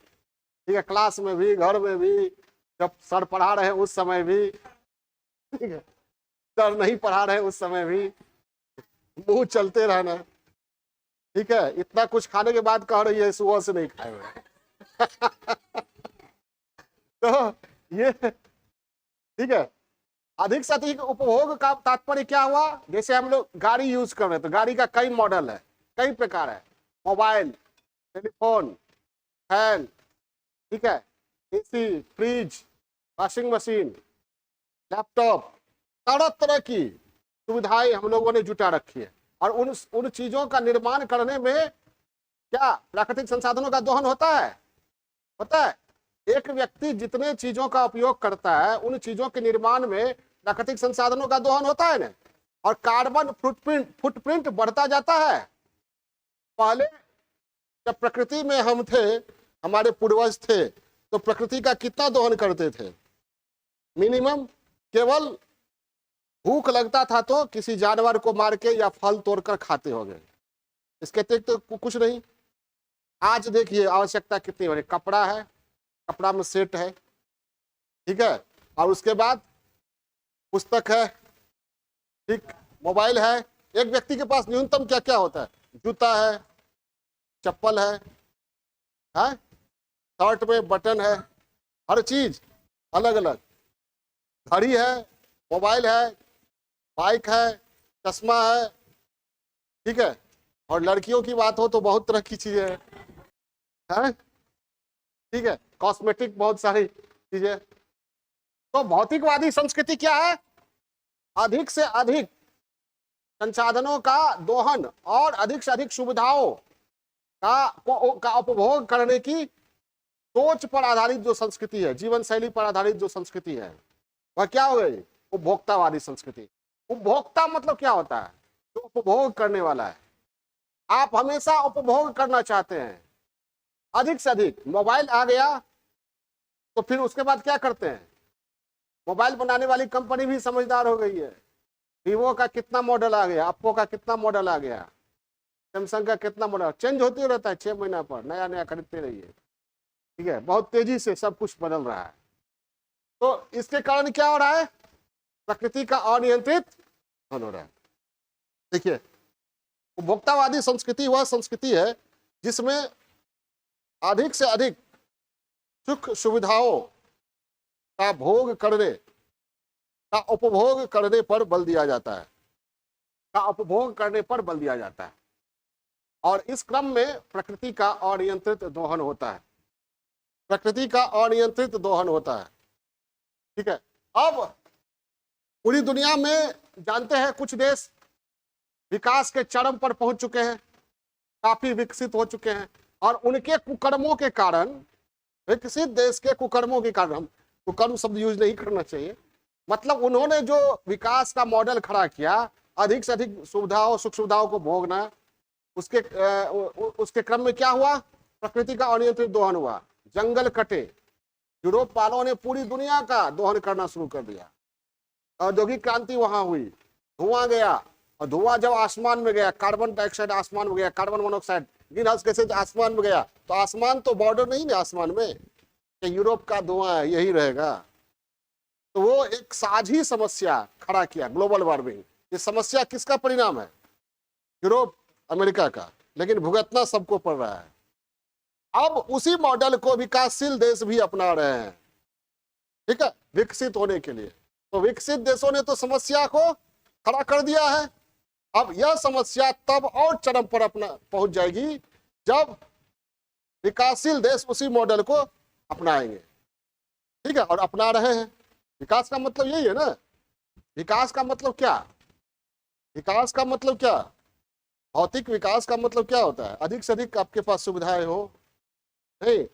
ठीक है, क्लास में भी, घर में भी, जब सर पढ़ा रहे उस समय भी, ठीक है, सर नहीं पढ़ा रहे उस समय भी मुंह चलते रहना, ठीक है। इतना कुछ खाने के बाद कह रही है सुबह से नहीं खाए हुए तो ये ठीक है, अधिक से अधिक उपभोग का तात्पर्य क्या हुआ? जैसे हम लोग गाड़ी यूज कर रहे हैं तो गाड़ी का कई मॉडल है, कई प्रकार है, मोबाइल, टेलीफोन, फैन, ठीक है, AC, fridge, washing machine, laptop, तरह तरह की सुविधाएं हम लोगों ने जुटा रखी है। और उन चीजों का निर्माण करने में क्या प्राकृतिक संसाधनों का दोहन होता है? एक व्यक्ति जितने चीजों का उपयोग करता है उन चीजों के निर्माण में प्राकृतिक संसाधनों का दोहन होता है ना, और कार्बन फुटप्रिंट बढ़ता जाता है। पहले जब प्रकृति में हम थे, हमारे पूर्वज थे, तो प्रकृति का कितना दोहन करते थे? मिनिमम केवल भूख लगता था तो किसी जानवर को मार के या फल तोड़कर खाते होंगे, इसके अतिरिक्त तो कुछ नहीं। आज देखिए आवश्यकता कितनी हो रही, कपड़ा है, कपड़ा में सेट है, ठीक है, और उसके बाद पुस्तक है, ठीक, मोबाइल है। एक व्यक्ति के पास न्यूनतम क्या क्या होता है? जूता है, चप्पल है, शर्ट में बटन है, हर चीज अलग अलग, घड़ी है, मोबाइल है, बाइक है, चश्मा है, ठीक है। और लड़कियों की बात हो तो बहुत तरह की चीजें हैं, ठीक है, कॉस्मेटिक, बहुत सारी चीजें। तो भौतिकवादी संस्कृति क्या है? अधिक से अधिक संसाधनों का दोहन और अधिक से अधिक सुविधाओं का उपभोग करने की सोच पर आधारित जो संस्कृति है, जीवन शैली पर आधारित जो संस्कृति है, वह क्या हो गई? उपभोक्तावादी संस्कृति। उपभोक्ता मतलब क्या होता है? जो उपभोग करने वाला है। आप हमेशा उपभोग करना चाहते हैं, अधिक से अधिक। मोबाइल आ गया तो फिर उसके बाद क्या करते हैं? मोबाइल बनाने वाली कंपनी भी समझदार हो गई है। वीवो का कितना मॉडल आ गया, ओप्पो का कितना मॉडल आ गया, सैमसंग का कितना मॉडल, चेंज होते रहता है 6 महीना पर, नया नया खरीदते रहिए। ठीक है, बहुत तेजी से सब कुछ बदल रहा है। तो इसके कारण क्या हो रहा है? प्रकृति का अनियंत्रित हो रहा है। देखिए, उपभोक्तावादी संस्कृति वह संस्कृति है जिसमें अधिक से अधिक सुख सुविधाओं का भोग करने का उपभोग करने पर बल दिया जाता है, का उपभोग करने पर बल दिया जाता है, और इस क्रम में प्रकृति का अनियंत्रित दोहन होता है। प्रकृति का अनियंत्रित दोहन होता है। ठीक है, अब पूरी दुनिया में जानते हैं कुछ देश विकास के चरम पर पहुंच चुके हैं, काफी विकसित हो चुके हैं, और उनके कुकर्मों के कारण, विकसित देश के कुकर्मों के कारण, हम कुकर्म शब्द यूज नहीं करना चाहिए, मतलब उन्होंने जो विकास का मॉडल खड़ा किया, अधिक से अधिक सुविधाओं सुख सुविधाओं को भोगना, उसके क्रम में क्या हुआ? प्रकृति का अनियंत्रित दोहन हुआ। जंगल कटे, यूरोप वालों ने पूरी दुनिया का दोहन करना शुरू कर दिया। औद्योगिक क्रांति वहां हुई, धुआं गया, और धुआं जब आसमान में गया, कार्बन डाइऑक्साइड आसमान में गया, carbon monoxide, green house gases आसमान में गया, तो आसमान तो बॉर्डर नहीं ना आसमान में कि यूरोप का धुआं है यही रहेगा। तो वो एक साझी समस्या खड़ा किया, ग्लोबल वार्मिंग। ये समस्या किसका परिणाम है? यूरोप अमेरिका का, लेकिन भुगतना सबको पड़ रहा है। अब उसी मॉडल को विकासशील देश भी अपना रहे हैं, ठीक है, विकसित होने के लिए। तो विकसित देशों ने तो समस्या को खड़ा कर दिया है। अब यह समस्या तब और चरम पर अपना पहुंच जाएगी जब विकासशील देश उसी मॉडल को अपनाएंगे। ठीक है, और अपना रहे हैं। विकास का मतलब यही है ना। विकास का मतलब क्या? विकास का मतलब क्या? भौतिक विकास का मतलब क्या होता है? अधिक से अधिक आपके पास सुविधाएं हो, नहीं,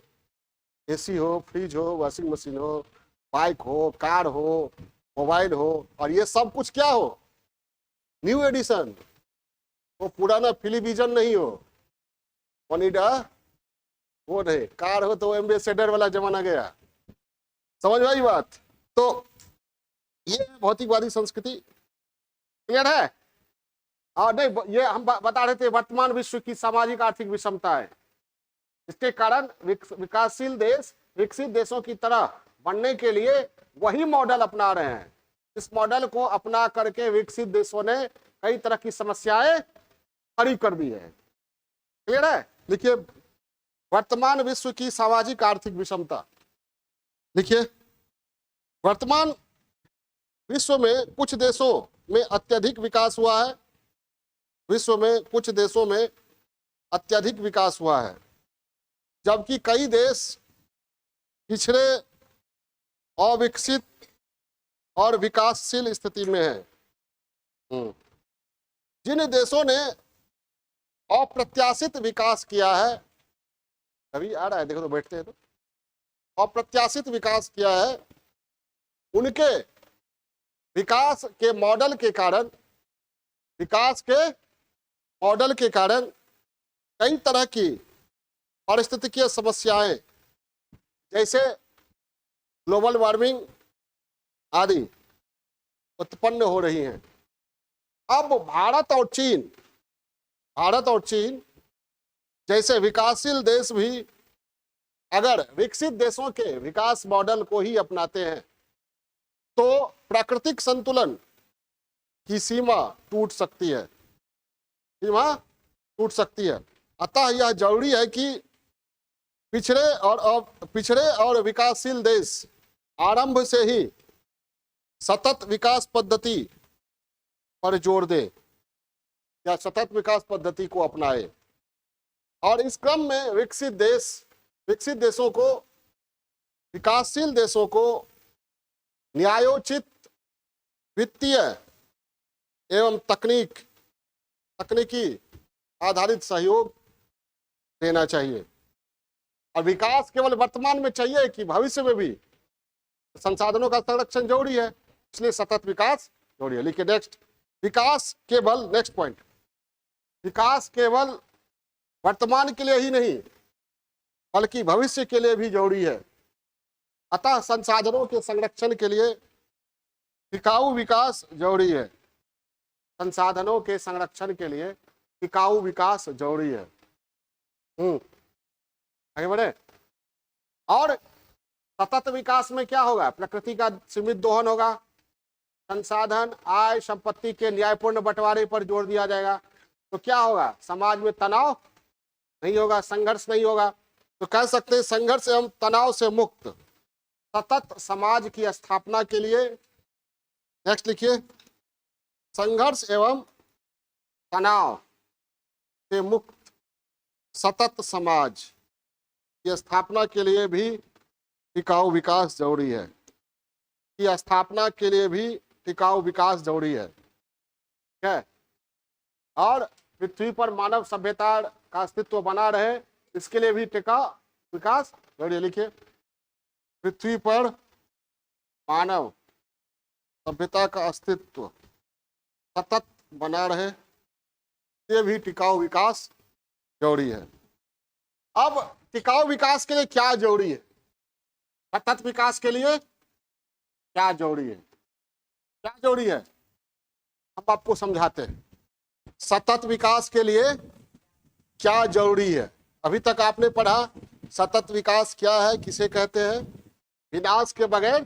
एसी हो, फ्रिज हो, वॉशिंग मशीन हो, बाइक हो, कार हो, मोबाइल हो, और ये सब कुछ क्या हो? न्यू एडिशन, वो पुराना टेलीविजन नहीं हो, ओनिडा वो नहीं, कार हो तो एम्बेसडर वाला जमाना गया। समझ में आई बात? तो ये भौतिकवादी संस्कृति। क्लियर है? और नहीं, ये हम बता रहे थे वर्तमान विश्व की सामाजिक आर्थिक विषमता है। इसके कारण विकासशील देश विकसित देशों की तरह बनने के लिए वही मॉडल अपना रहे हैं। इस मॉडल को अपना करके विकसित देशों ने कई तरह की समस्याएं खड़ी कर दी है। क्लियर है? लिखिए, वर्तमान विश्व की सामाजिक आर्थिक विषमता। लिखिए, वर्तमान विश्व में कुछ देशों में अत्यधिक विकास हुआ है। विश्व में कुछ देशों में अत्यधिक विकास हुआ है, जबकि कई देश पिछड़े, अविकसित और विकासशील स्थिति में है। जिन देशों ने अप्रत्याशित विकास किया है, अभी आ रहा है, देखो तो बैठते हैं तो, अप्रत्याशित विकास किया है, उनके विकास के मॉडल के कारण, विकास के मॉडल के कारण कई तरह की पारिस्थितिकीय समस्याएं जैसे ग्लोबल वार्मिंग आदि उत्पन्न हो रही हैं। अब भारत और चीन जैसे विकासशील देश भी अगर विकसित देशों के विकास मॉडल को ही अपनाते हैं तो प्राकृतिक संतुलन की सीमा टूट सकती है, अतः यह जरूरी है कि पिछड़े और विकासशील देश आरंभ से ही सतत विकास पद्धति पर जोर दे या सतत विकास पद्धति को अपनाए, और इस क्रम में विकसित देशों को, विकासशील देशों को न्यायोचित वित्तीय एवं तकनीकी आधारित सहयोग देना चाहिए। और विकास केवल वर्तमान में चाहिए कि भविष्य में भी? संसाधनों का संरक्षण जरूरी है, इसलिए सतत विकास जरूरी है। लिखिए नेक्स्ट, विकास केवल, नेक्स्ट पॉइंट, विकास केवल वर्तमान के लिए ही नहीं बल्कि भविष्य के लिए भी जरूरी है। अतः संसाधनों के संरक्षण के लिए टिकाऊ विकास जरूरी है। संसाधनों के संरक्षण के लिए टिकाऊ विकास जरूरी है। आगे बढ़े। और सतत विकास में क्या होगा? प्रकृति का सीमित दोहन होगा, संसाधन, आय, संपत्ति के न्यायपूर्ण बंटवारे पर जोर दिया जाएगा। तो क्या होगा? समाज में तनाव नहीं होगा, संघर्ष नहीं होगा। तो कह सकते हैं संघर्ष एवं तनाव से मुक्त सतत समाज की स्थापना के लिए, नेक्स्ट लिखिए, संघर्ष एवं तनाव से मुक्त सतत समाज की स्थापना के लिए भी टिकाऊ विकास जरूरी है। की स्थापना के लिए भी टिकाऊ विकास जरूरी है। ठीक है। और पृथ्वी पर मानव सभ्यता का अस्तित्व बना रहे, इसके लिए भी टिकाऊ विकास जरूरी। लिखिए, पृथ्वी पर मानव सभ्यता का अस्तित्व सतत बना रहे, ये भी टिकाऊ विकास जरूरी है। अब टिकाऊ विकास के लिए क्या जरूरी है? सतत विकास के लिए क्या जरूरी है? क्या जरूरी है हम आपको समझाते हैं। सतत विकास के लिए क्या जरूरी है? अभी तक आपने पढ़ा सतत विकास क्या है, किसे कहते हैं? विनाश के बगैर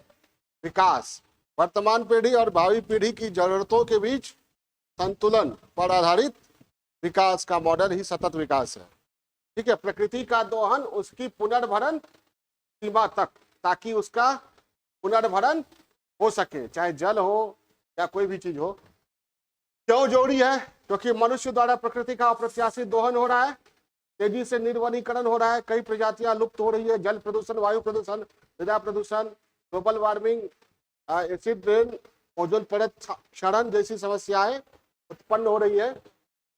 विकास, वर्तमान पीढ़ी और भावी पीढ़ी की जरूरतों के बीच संतुलन पर आधारित विकास का मॉडल ही सतत विकास है। ठीक है। प्रकृति का दोहन, उसकी पुनर्भरण सीमा तक, ताकि उसका पुनर्भरण हो सके, चाहे जल हो या कोई भी चीज हो। क्यों जरूरी है? क्योंकि मनुष्य द्वारा प्रकृति का अप्रत्याशित दोहन हो रहा है, तेजी से निर्वनीकरण हो रहा है, कई प्रजातियां लुप्त हो रही है, जल प्रदूषण, वायु प्रदूषण, मृदा प्रदूषण, global warming, acid rain, ozone परत क्षरण जैसी समस्याएं उत्पन्न हो रही है।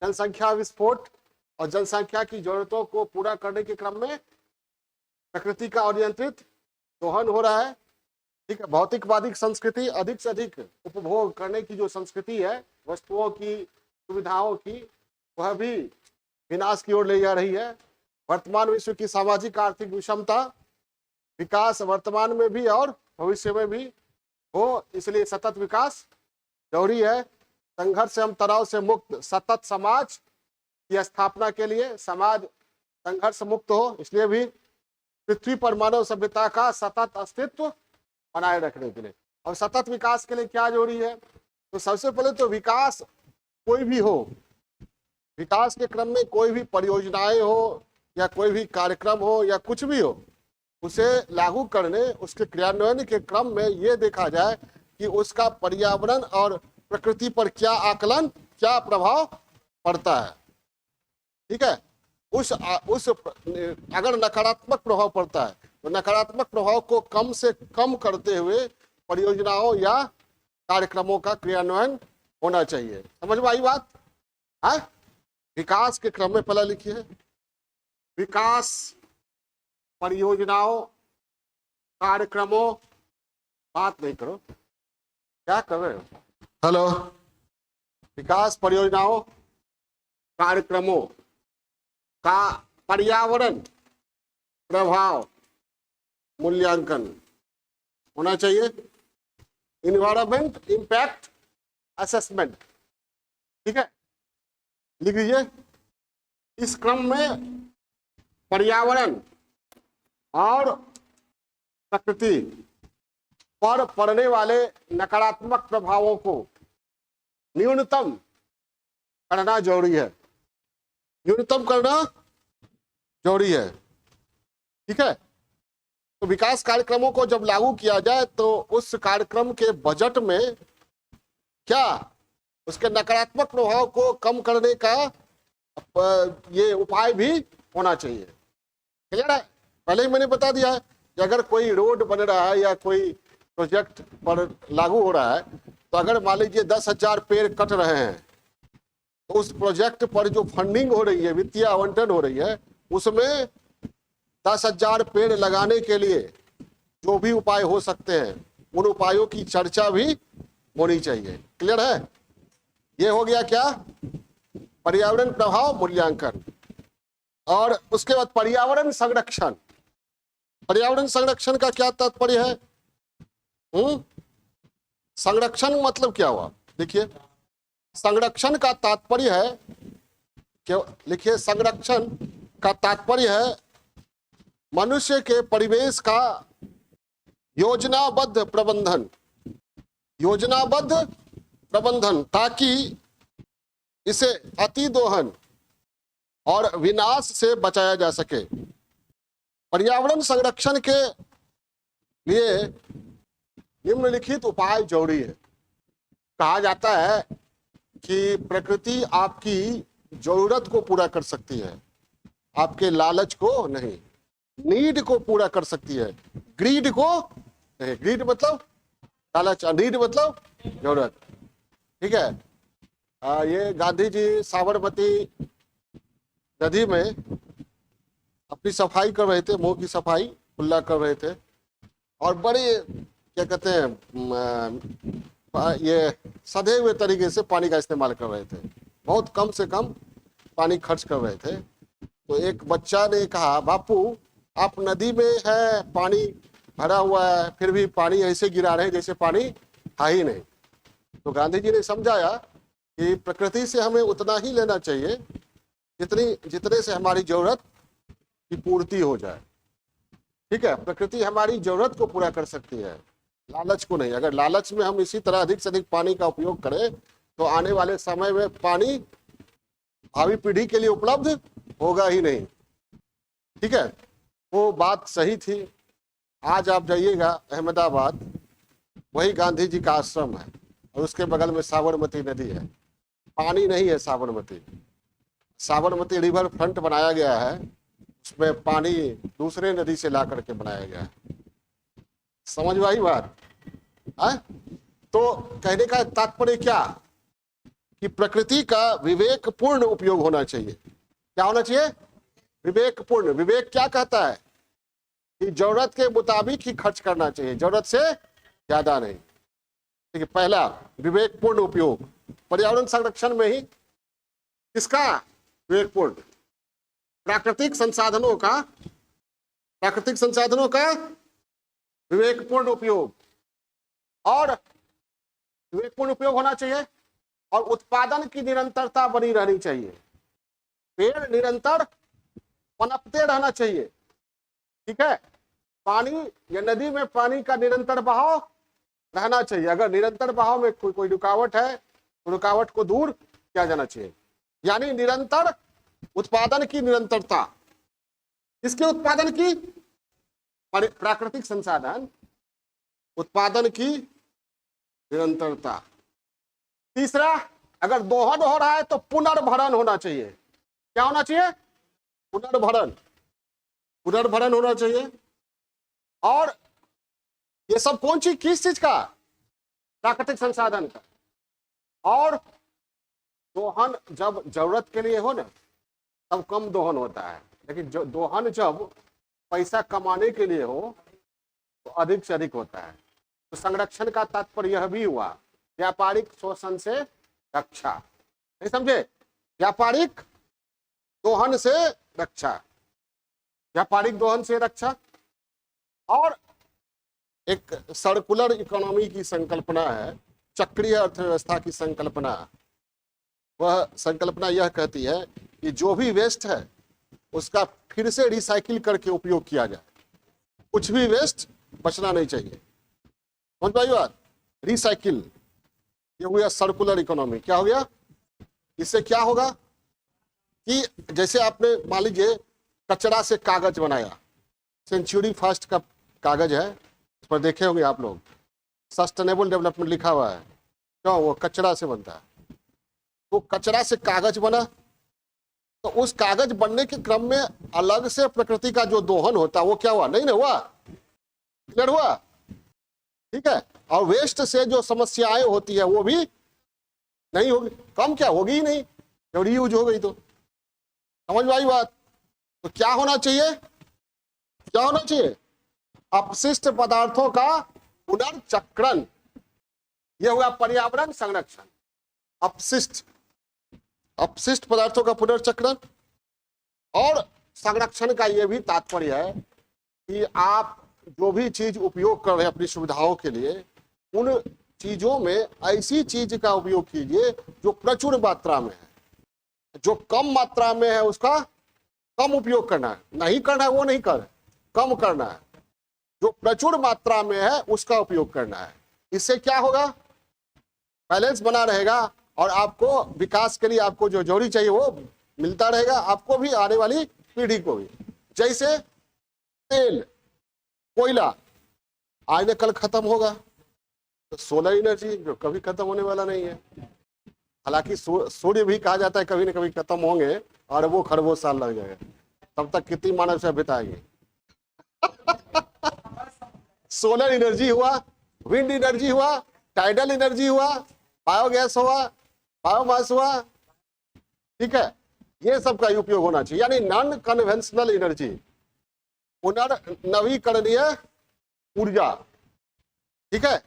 जनसंख्या विस्फोट और जनसंख्या की जरूरतों को पूरा करने के क्रम में प्रकृति का अनियंत्रित दोहन हो रहा है। ठीक है। भौतिकवादी संस्कृति, अधिक से अधिक उपभोग करने की जो संस्कृति है, वस्तुओं की, सुविधाओं की, वह भी विनाश की ओर ले जा रही है। वर्तमान विश्व की सामाजिक आर्थिक विषमता, विकास वर्तमान में भी और भविष्य में भी हो, इसलिए सतत विकास जरूरी है। संघर्ष एवं तनाव से मुक्त सतत समाज की स्थापना के लिए, समाज संघर्ष मुक्त हो, इसलिए भी पृथ्वी पर मानव सभ्यता का सतत अस्तित्व बनाए रखने के लिए। और सतत विकास के लिए क्या जरूरी है? तो सबसे पहले तो विकास कोई भी हो, विकास के क्रम में कोई भी परियोजनाएं हो या कोई भी कार्यक्रम हो या कुछ भी हो, उसे लागू करने, उसके क्रियान्वयन के क्रम में ये देखा जाए कि उसका पर्यावरण और प्रकृति पर क्या आकलन, क्या प्रभाव पड़ता है। ठीक है। उस अगर नकारात्मक प्रभाव पड़ता है तो नकारात्मक प्रभाव को कम से कम करते हुए परियोजनाओं या कार्यक्रमों का क्रियान्वयन होना चाहिए। समझ में आई बात? है। विकास के क्रम में पहला लिखिए, विकास परियोजनाओं, कार्यक्रमों, बात नहीं करो, क्या कर रहे हो? हेलो। विकास परियोजनाओं, कार्यक्रमों का पर्यावरण प्रभाव मूल्यांकन होना चाहिए। Environment impact assessment. ठीक है। लिख लीजिए। इस क्रम में पर्यावरण और प्रकृति पर पड़ने वाले नकारात्मक प्रभावों को न्यूनतम करना जरूरी है। न्यूनतम करना जरूरी है। ठीक है। तो विकास कार्यक्रमों को जब लागू किया जाए तो उस कार्यक्रम के बजट में क्या उसके नकारात्मक प्रभाव को कम करने का ये उपाय भी होना चाहिए। क्लियर है? पहले ही मैंने बता दिया है कि अगर कोई रोड बन रहा है या कोई प्रोजेक्ट पर लागू हो रहा है, तो अगर मान लीजिए 10,000 पेड़ कट रहे हैं, तो उस प्रोजेक्ट पर जो फंडिंग हो रही है, वित्तीय आवंटन हो रही है, उसमें 10,000 पेड़ लगाने के लिए जो भी उपाय हो सकते हैं उन उपायों की चर्चा भी होनी चाहिए। क्लियर है? ये हो गया क्या? पर्यावरण प्रभाव मूल्यांकन। और उसके बाद पर्यावरण संरक्षण। पर्यावरण संरक्षण का क्या तात्पर्य है? संरक्षण मतलब क्या हुआ? देखिए, संरक्षण का तात्पर्य है कि, लिखिए, संरक्षण का तात्पर्य है मनुष्य के परिवेश का योजनाबद्ध प्रबंधन। योजनाबद्ध प्रबंधन, ताकि इसे अतिदोहन और विनाश से बचाया जा सके। पर्यावरण संरक्षण के लिए निम्नलिखित उपाय जरूरी है। कहा जाता है कि प्रकृति आपकी जरूरत को पूरा कर सकती है, आपके लालच को नहीं। नीड को पूरा कर सकती है, ग्रीड को नहीं। ग्रीड मतलब लालच, नीड मतलब जरूरत। ठीक है? ये गांधी जी साबरमती नदी में अपनी सफाई कर रहे थे, मुंह की सफाई खुला कर रहे थे, और बड़े क्या कहते हैं, ये सधे हुए तरीके से पानी का इस्तेमाल कर रहे थे, बहुत कम से कम पानी खर्च कर रहे थे। तो एक बच्चा ने कहा, बापू आप नदी में है, पानी भरा हुआ है, फिर भी पानी ऐसे गिरा रहे हैं जैसे पानी है ही नहीं। तो गांधी जी ने समझाया कि प्रकृति से हमें उतना ही लेना चाहिए जितने से हमारी जरूरत की पूर्ति हो जाए। ठीक है? प्रकृति हमारी जरूरत को पूरा कर सकती है, लालच को नहीं। अगर लालच में हम इसी तरह अधिक से अधिक पानी का उपयोग करें तो आने वाले समय में पानी भावी पीढ़ी के लिए उपलब्ध होगा ही नहीं। ठीक है? वो बात सही थी। आज आप जाइएगा अहमदाबाद, वही गांधी जी का आश्रम है और उसके बगल में साबरमती नदी है। पानी नहीं है साबरमती, साबरमती रिवर फ्रंट बनाया गया है, उसमें पानी दूसरे नदी से ला करके बनाया गया है। समझ में आई बात? तो कहने का तात्पर्य क्या कि प्रकृति का विवेकपूर्ण उपयोग होना चाहिए। क्या होना चाहिए? विवेकपूर्ण। विवेक क्या कहता है कि जरूरत के मुताबिक ही खर्च करना चाहिए, जरूरत से ज्यादा नहीं। ठीक है? पहला, विवेकपूर्ण उपयोग। पर्यावरण संरक्षण में ही किसका विवेकपूर्ण? प्राकृतिक संसाधनों का विवेकपूर्ण उपयोग। और विवेकपूर्ण उपयोग होना चाहिए, और उत्पादन की निरंतरता बनी रहनी चाहिए। पेड़ निरंतर पनपते रहना चाहिए। ठीक है? पानी या नदी में पानी का निरंतर बहाव रहना चाहिए। अगर निरंतर बहाव में कोई रुकावट है तो रुकावट को दूर किया जाना चाहिए। यानी निरंतर उत्पादन की निरंतरता। इसके उत्पादन की, प्राकृतिक संसाधन उत्पादन की निरंतरता। तीसरा, अगर दोहन हो रहा है तो पुनर्भरण होना चाहिए। क्या होना चाहिए? पुनर्भरण होना चाहिए। और ये सब कौन सी, किस चीज का? प्राकृतिक संसाधन का। और दोहन जब जरूरत के लिए हो ना तब कम दोहन होता है, लेकिन जो दोहन जब पैसा कमाने के लिए हो तो अधिक से अधिक होता है। तो संरक्षण का तात्पर्य यह भी हुआ, व्यापारिक शोषण से रक्षा। नहीं समझे? व्यापारिक दोहन से रक्षा, व्यापारिक दोहन से रक्षा। और एक सर्कुलर इकोनॉमी की संकल्पना है, चक्रीय अर्थव्यवस्था की संकल्पना। वह संकल्पना यह कहती है कि जो भी वेस्ट है उसका फिर से रिसाइकिल करके उपयोग किया जाए, कुछ भी वेस्ट बचना नहीं चाहिए। समझ पाई बात? रिसाइकिल, ये हो गया सर्कुलर इकोनॉमी। क्या हो गया? इससे क्या होगा कि जैसे आपने मान लीजिए कचरा से कागज बनाया, सेंचुरी फर्स्ट का कागज है, इस पर देखे होंगे आप लोग, सस्टेनेबल डेवलपमेंट लिखा हुआ है। क्यों? वो कचरा से बनता है। तो कचरा से कागज बना, तो उस कागज बनने के क्रम में अलग से प्रकृति का जो दोहन होता है वो क्या हुआ? नहीं ना हुआ? क्लियर हुआ? ठीक है? और वेस्ट से जो समस्याएं होती है वो भी नहीं होगी, कम क्या होगी ही नहीं। जब रीयूज हो गई तो समझ में आई बात। तो क्या होना चाहिए, क्या होना चाहिए, अपशिष्ट पदार्थों का पुनर्चक्रण, यह हुआ पर्यावरण संरक्षण। अपशिष्ट, अपशिष्ट पदार्थों का पुनर्चक्रण और संरक्षण का यह भी तात्पर्य है कि आप जो भी चीज उपयोग कर रहे हैं अपनी सुविधाओं के लिए, उन चीजों में ऐसी चीज का उपयोग कीजिए जो प्रचुर मात्रा में है। जो कम मात्रा में है उसका कम उपयोग करना है, नहीं करना है वो नहीं कर, कम करना है। जो प्रचुर मात्रा में है उसका उपयोग करना है। इससे क्या होगा, बैलेंस बना रहेगा और आपको विकास के लिए आपको जो जरूरी चाहिए वो मिलता रहेगा, आपको भी, आने वाली पीढ़ी को भी। जैसे तेल, कोयला आज न कल खत्म होगा, तो सोलर एनर्जी जो कभी खत्म होने वाला नहीं है। हालांकि सूर्य भी कहा जाता है कभी न कभी खत्म होंगे, और वो खरबों साल लग जाएगा, तब तक कितनी मानव सभ्यता आएगी। सोलर एनर्जी हुआ, विंड एनर्जी हुआ, टाइडल एनर्जी हुआ, बायोगैस हुआ, बायोमास हुआ, ठीक है, ये सब का उपयोग होना चाहिए। यानी नॉन कन्वेंशनल एनर्जी, पुनर्नवीकरणीय ऊर्जा, ठीक है।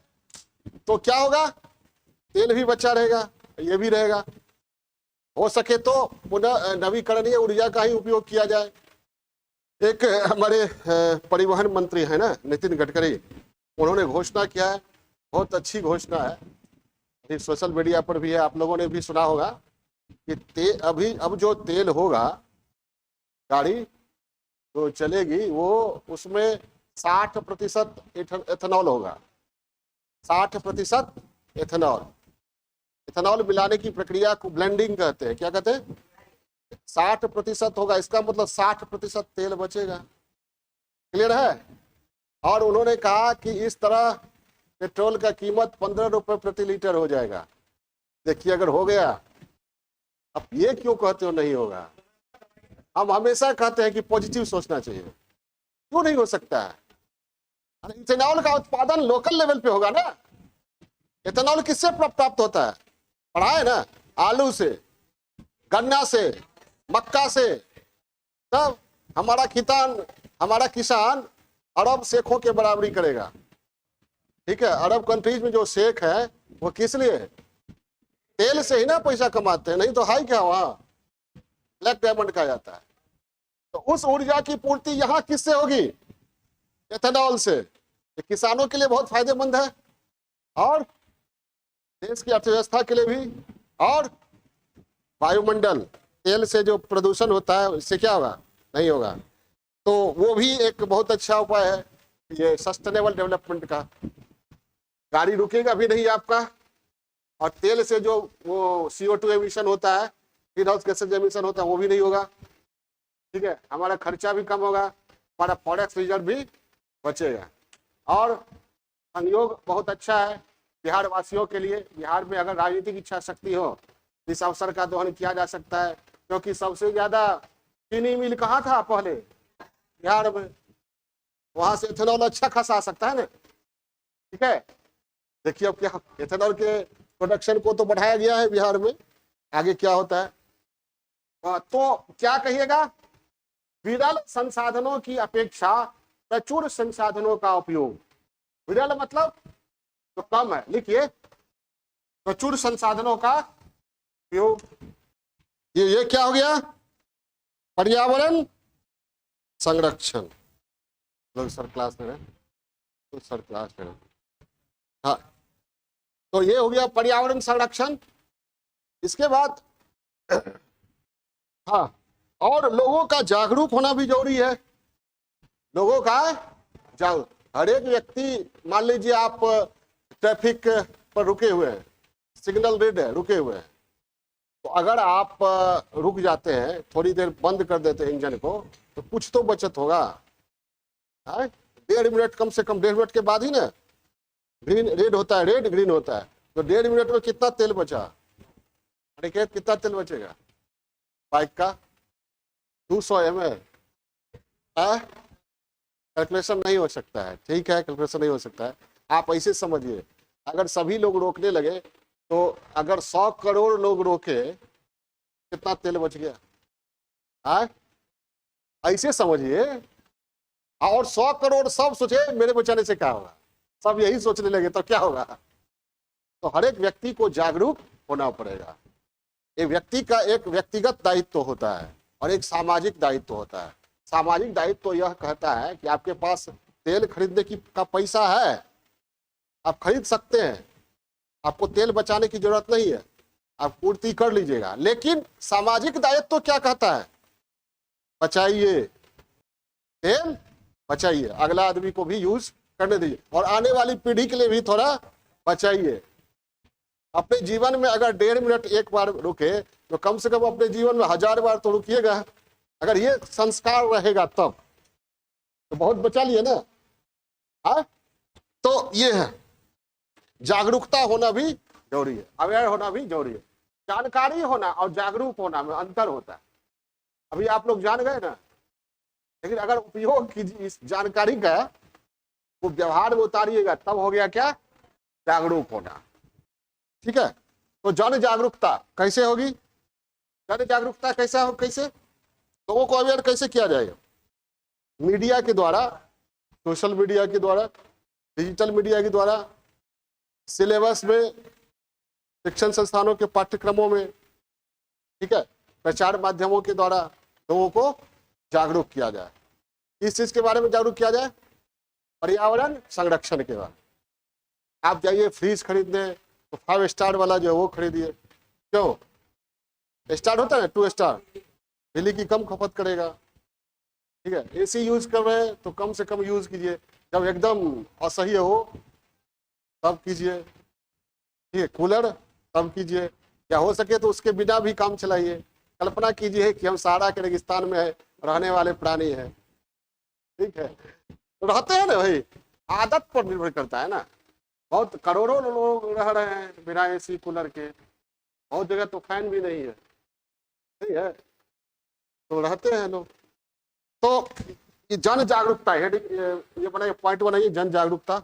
तो क्या होगा, तेल भी बचा रहेगा, ये भी रहेगा। हो सके तो पुनः नवीकरणीय ऊर्जा का ही उपयोग किया जाए। एक हमारे परिवहन मंत्री है ना, नितिन गडकरी, उन्होंने घोषणा किया है, बहुत अच्छी घोषणा है, अभी सोशल मीडिया पर भी है, आप लोगों ने भी सुना होगा कि अब जो तेल होगा, गाड़ी जो चलेगी वो उसमें 60% एथेनॉल होगा, 60% एथेनॉल। एथेनॉल मिलाने की प्रक्रिया को ब्लेंडिंग कहते हैं। क्या कहते हैं, 60% होगा, इसका मतलब 60% तेल बचेगा। क्लियर है। और उन्होंने कहा कि इस तरह पेट्रोल का कीमत 15 रुपए प्रति लीटर हो जाएगा। देखिए अगर हो गया, अब ये क्यों कहते हो नहीं होगा, हम हमेशा कहते हैं कि पॉजिटिव सोचना चाहिए, क्यों नहीं हो सकता है। इथेनॉल का उत्पादन लोकल लेवल पे होगा ना। इथेनॉल किससे प्राप्त होता है, पढ़ा है ना, आलू से, गन्ना से, मक्का से। तब हमारा किसान अरब शेखों के बराबरी करेगा, ठीक है। अरब कंट्रीज में जो शेख है वो किस लिए, तेल से ही ना पैसा कमाते हैं, नहीं तो हाई क्या वहां ब्लैक डायमंड कहा जाता है। तो उस ऊर्जा की पूर्ति यहाँ किससे होगी, एथेनॉल से। ये किसानों के लिए बहुत फायदेमंद है और देश की अर्थव्यवस्था के लिए भी। और वायुमंडल, तेल से जो प्रदूषण होता है इससे क्या होगा, नहीं होगा। तो वो भी एक बहुत अच्छा उपाय है ये सस्टेनेबल डेवलपमेंट का। गाड़ी रुकेगा भी नहीं आपका, और तेल से जो वो CO2 एमिशन होता है, ग्रीन हाउस गैसेज एमिशन होता है, वो भी नहीं होगा, ठीक है। हमारा खर्चा भी कम होगा, हमारा फॉरेक्स रिजर्व भी बचेगा। और संयोग बहुत अच्छा है बिहार वासियों के लिए। बिहार में अगर राजनीतिक इच्छा शक्ति हो, इस अवसर का दोहन किया जा सकता है, क्योंकि सबसे ज्यादा चीनी मिल कहाँ था पहले, बिहार में। वहां से एथेनॉल अच्छा खासा आ सकता है ना, ठीक है। देखिए अब क्या, एथेनॉल के प्रोडक्शन को तो बढ़ाया गया है बिहार में, आगे क्या होता है। तो क्या कहिएगा, विरल संसाधनों की अपेक्षा प्रचुर संसाधनों का उपयोग। विरल मतलब तो कम है, लिखिए प्रचुर संसाधनों का उपयोग। ये क्या हो गया, पर्यावरण संरक्षण। लोग सर क्लास में तो सर क्लास में, हाँ। तो ये हो गया पर्यावरण संरक्षण। इसके बाद हाँ, और लोगों का जागरूक होना भी जरूरी है। लोगों का जागरूक, हर एक व्यक्ति, मान लीजिए आप ट्रैफिक पर रुके हुए हैं, सिग्नल रेड है, रुके हुए हैं, तो अगर आप रुक जाते हैं, थोड़ी देर बंद कर देते हैं इंजन को, तो कुछ तो बचत होगा। 1.5 मिनट, कम से कम 1.5 मिनट के बाद ही ना ग्रीन रेड होता है, रेड ग्रीन होता है, तो 1.5 मिनट में कितना तेल बचा, अनिकेत कितना तेल बचेगा बाइक का, 200 ml। कैलकुलेशन नहीं हो सकता है, ठीक है, कैलकुलेशन नहीं हो सकता है। आप ऐसे समझिए, अगर सभी लोग रोकने लगे, तो अगर 100 करोड़ लोग रोके कितना तेल बच गया। हाँ, ऐसे समझिए। और 100 करोड़ सब सोचे मेरे बचाने से क्या होगा, सब यही सोचने लगे तो क्या होगा। तो हर एक व्यक्ति को जागरूक होना पड़ेगा। एक व्यक्ति का एक व्यक्तिगत दायित्व होता है और एक सामाजिक दायित्व होता है। सामाजिक दायित्व तो यह कहता है कि आपके पास तेल खरीदने का पैसा है, आप खरीद सकते हैं, आपको तेल बचाने की जरूरत नहीं है, आप पूर्ति कर लीजिएगा। लेकिन सामाजिक दायित्व तो क्या कहता है, बचाइए, तेल बचाइए, अगला आदमी को भी यूज करने दीजिए और आने वाली पीढ़ी के लिए भी थोड़ा बचाइए। अपने जीवन में अगर 1.5 मिनट एक बार रुके तो कम से कम अपने जीवन में 1000 बार तो रुकिएगा। अगर ये संस्कार रहेगा तब तो बहुत बचा लिए ना। हाँ, तो ये है, जागरूकता होना भी जरूरी है, अवेयर होना भी जरूरी है। जानकारी होना और जागरूक होना में अंतर होता है। अभी आप लोग जान गए ना, लेकिन अगर उपयोग कीजिए इस जानकारी का, वो व्यवहार में उतारिएगा, तब हो गया क्या, जागरूक होना। ठीक है, तो जन जागरूकता कैसे होगी, जन जागरूकता कैसे हो, कैसे लोगों को अवेयर कैसे किया जाएगा, मीडिया के द्वारा, सोशल मीडिया के द्वारा, डिजिटल मीडिया के द्वारा, सिलेबस में, शिक्षण संस्थानों के पाठ्यक्रमों में, ठीक है, प्रचार माध्यमों के द्वारा लोगों को जागरूक किया जाए। किस चीज के बारे में जागरूक किया जाए, पर्यावरण संरक्षण के बारे में। आप जाइए फ्रिज खरीदने तो 5 स्टार वाला जो है वो खरीदिए। क्यों, स्टार होता है ना 2 स्टार, बिजली की कम खपत करेगा। ठीक है, एसी यूज कर रहे हैं तो कम से कम यूज कीजिए, जब एकदम असह्य हो तब कीजिए। ठीक है, कूलर तब कीजिए, या हो सके तो उसके बिना भी काम चलाइए। कल्पना कीजिए कि हम सहारा के रेगिस्तान में है, रहने वाले प्राणी है, ठीक है, तो रहते हैं ना भाई, आदत पर निर्भर करता है ना। बहुत करोड़ों लोग रह रहे हैं बिना एसी कूलर के, बहुत जगह तो फैन भी नहीं है, ठीक है, तो रहते हैं लोग। तो ये जन जागरूकता है, ये बनाइए, पॉइंट बनाइए, जन जागरूकता।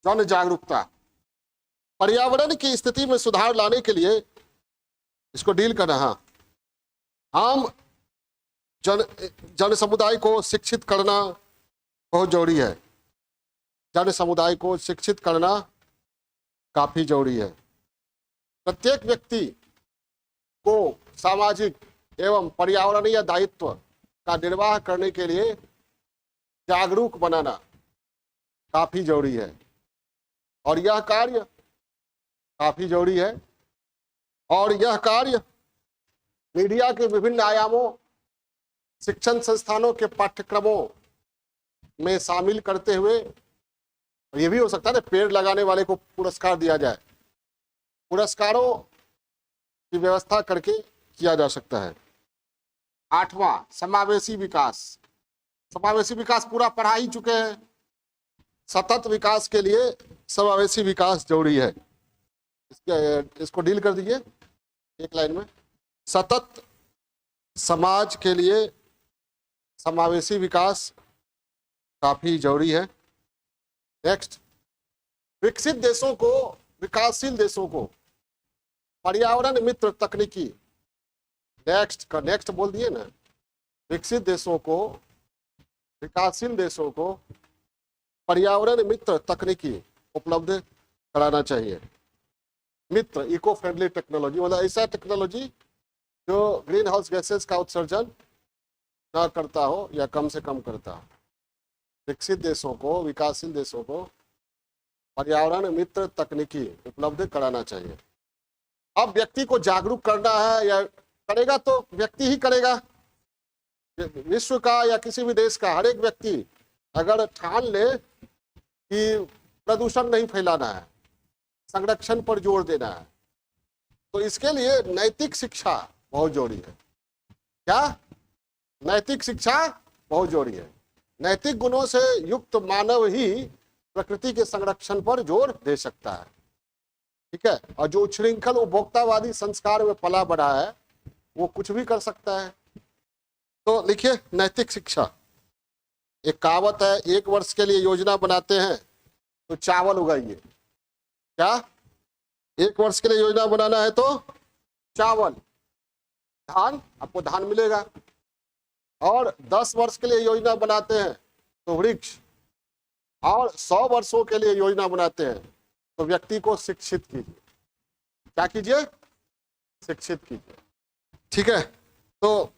जन जागरूकता, पर्यावरण की स्थिति में सुधार लाने के लिए इसको डील करना। हाँ, हम जन समुदाय को शिक्षित करना बहुत जरूरी है। जन समुदाय को शिक्षित करना काफी जरूरी है। प्रत्येक व्यक्ति को सामाजिक एवं पर्यावरणीय दायित्व का निर्वाह करने के लिए जागरूक बनाना काफी जरूरी है, और यह कार्य काफी जरूरी है। और यह कार्य मीडिया के विभिन्न आयामों, शिक्षण संस्थानों के पाठ्यक्रमों में शामिल करते हुए, ये भी हो सकता है ना पेड़ लगाने वाले को पुरस्कार दिया जाए, पुरस्कारों की व्यवस्था करके किया जा सकता है। 8वां, समावेशी विकास। समावेशी विकास पूरा पढ़ा ही चुके हैं। सतत विकास के लिए समावेशी विकास जरूरी है। इसको डील कर दीजिए एक लाइन में। सतत समाज के लिए समावेशी विकास काफी जरूरी है। नेक्स्ट, विकसित देशों को, विकासशील देशों को पर्यावरण मित्र तकनीकी, नेक्स्ट बोल दिए ना, विकसित देशों को, विकासशील देशों को पर्यावरण मित्र तकनीकी उपलब्ध कराना चाहिए। मित्र, इको फ्रेंडली टेक्नोलॉजी, मतलब ऐसा टेक्नोलॉजी जो ग्रीन हाउस गैसेस का उत्सर्जन न करता हो या कम से कम करता हो। विकसित देशों को, विकासशील देशों को पर्यावरण मित्र तकनीकी उपलब्ध कराना चाहिए। अब व्यक्ति को जागरूक करना है, या करेगा तो व्यक्ति ही करेगा, विश्व का या किसी भी देश का हर एक व्यक्ति अगर ठान ले कि प्रदूषण नहीं फैलाना है, संरक्षण पर जोर देना है, तो इसके लिए नैतिक शिक्षा बहुत जरूरी है। क्या, नैतिक शिक्षा बहुत जरूरी है। नैतिक गुणों से युक्त मानव ही प्रकृति के संरक्षण पर जोर दे सकता है। ठीक है, और जो उच्छृंखल उपभोक्तावादी संस्कार में पला बढ़ा है वो कुछ भी कर सकता है। तो लिखिए, नैतिक शिक्षा। एक कहावत है, 1 वर्ष के लिए योजना बनाते हैं तो चावल उगाइए। क्या, 1 वर्ष के लिए योजना बनाना है तो चावल, धान, आपको धान मिलेगा। और 10 वर्ष के लिए योजना बनाते हैं तो वृक्ष, और 100 वर्षों के लिए योजना बनाते हैं तो व्यक्ति को शिक्षित कीजिए। क्या कीजिए? शिक्षित कीजिए। ठीक है, तो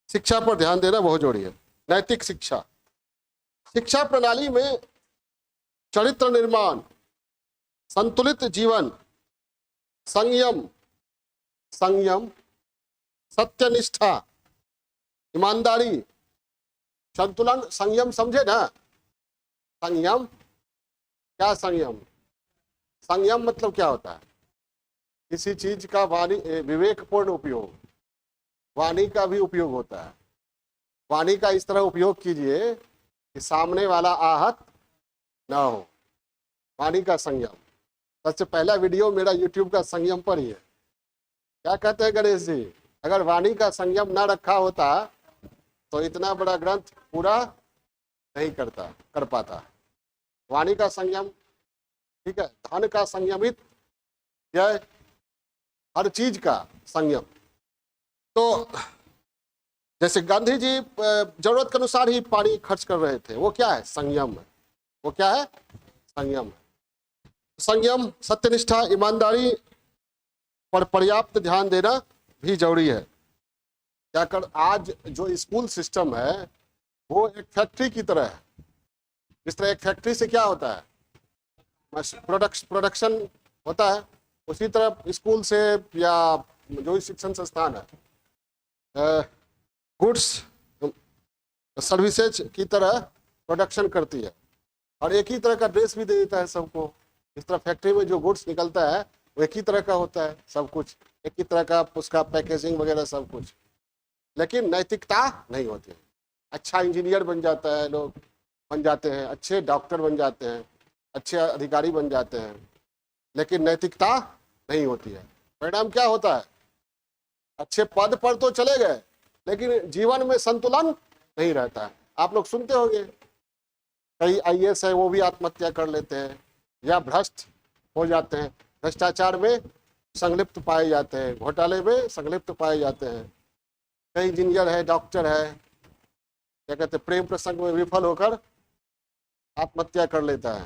शिक्षा पर ध्यान देना बहुत जरूरी है। नैतिक शिक्षा, शिक्षा प्रणाली में चरित्र निर्माण, संतुलित जीवन, संयम, सत्यनिष्ठा, ईमानदारी, संतुलन, संयम समझे ना? संयम, क्या संयम? संयम मतलब क्या होता है? किसी चीज का वाणी विवेकपूर्ण उपयोग, वाणी का भी उपयोग होता है। वाणी का इस तरह उपयोग कीजिए कि सामने वाला आहत ना हो। वाणी का संयम। सबसे पहला वीडियो मेरा YouTube का संयम पर ही है। क्या कहते हैं गणेश जी? अगर वाणी का संयम ना रखा होता तो इतना बड़ा ग्रंथ पूरा नहीं कर पाता। वाणी का संयम, ठीक है, धन का संयमित, यह हर चीज का संयम। तो जैसे गांधी जी जरूरत के अनुसार ही पानी खर्च कर रहे थे, वो क्या है? संयम है। वो क्या है? संयम है। संयम, सत्यनिष्ठा, ईमानदारी पर पर्याप्त ध्यान देना भी जरूरी है। क्या कर, आज जो स्कूल सिस्टम है वो एक फैक्ट्री की तरह है। जिस तरह एक फैक्ट्री से क्या होता है? प्रोडक्शन होता है, उसी तरह स्कूल से या जो शिक्षण संस्थान है गुड्स सर्विसेज की तरह प्रोडक्शन करती है, और एक ही तरह का ड्रेस भी दे देता है सबको। इस तरह फैक्ट्री में जो गुड्स निकलता है वो एक ही तरह का होता है, सब कुछ एक ही तरह का, उसका पैकेजिंग वगैरह सब कुछ। लेकिन नैतिकता नहीं होती। अच्छा इंजीनियर बन जाता है, लोग बन जाते हैं, अच्छे डॉक्टर बन जाते हैं, अच्छे अधिकारी बन जाते हैं, लेकिन नैतिकता नहीं होती है। परिणाम क्या होता है? अच्छे पद पर तो चले गए लेकिन जीवन में संतुलन नहीं रहता है। आप लोग सुनते होंगे कई IAS है वो भी आत्महत्या कर लेते हैं या भ्रष्ट हो जाते हैं, भ्रष्टाचार में संलिप्त पाए जाते हैं, घोटाले में संलिप्त पाए जाते हैं। कई इंजीनियर है, डॉक्टर है, क्या कहते हैं, प्रेम प्रसंग में विफल होकर आत्महत्या कर लेता है।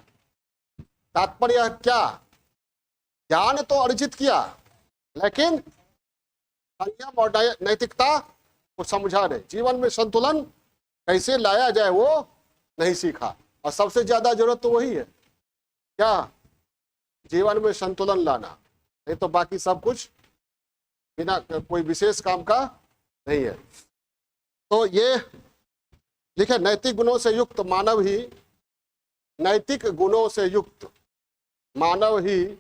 तात्पर्य क्या? ज्ञान तो अर्जित किया लेकिन संयम और नैतिकता को समझा नहीं, जीवन में संतुलन कैसे लाया जाए वो नहीं सीखा। और सबसे ज्यादा जरूरत तो वही है, क्या? जीवन में संतुलन लाना, नहीं तो बाकी सब कुछ बिना कोई विशेष काम का नहीं है। तो ये लिखे, नैतिक गुणों से युक्त मानव ही, नैतिक गुणों से युक्त मानव ही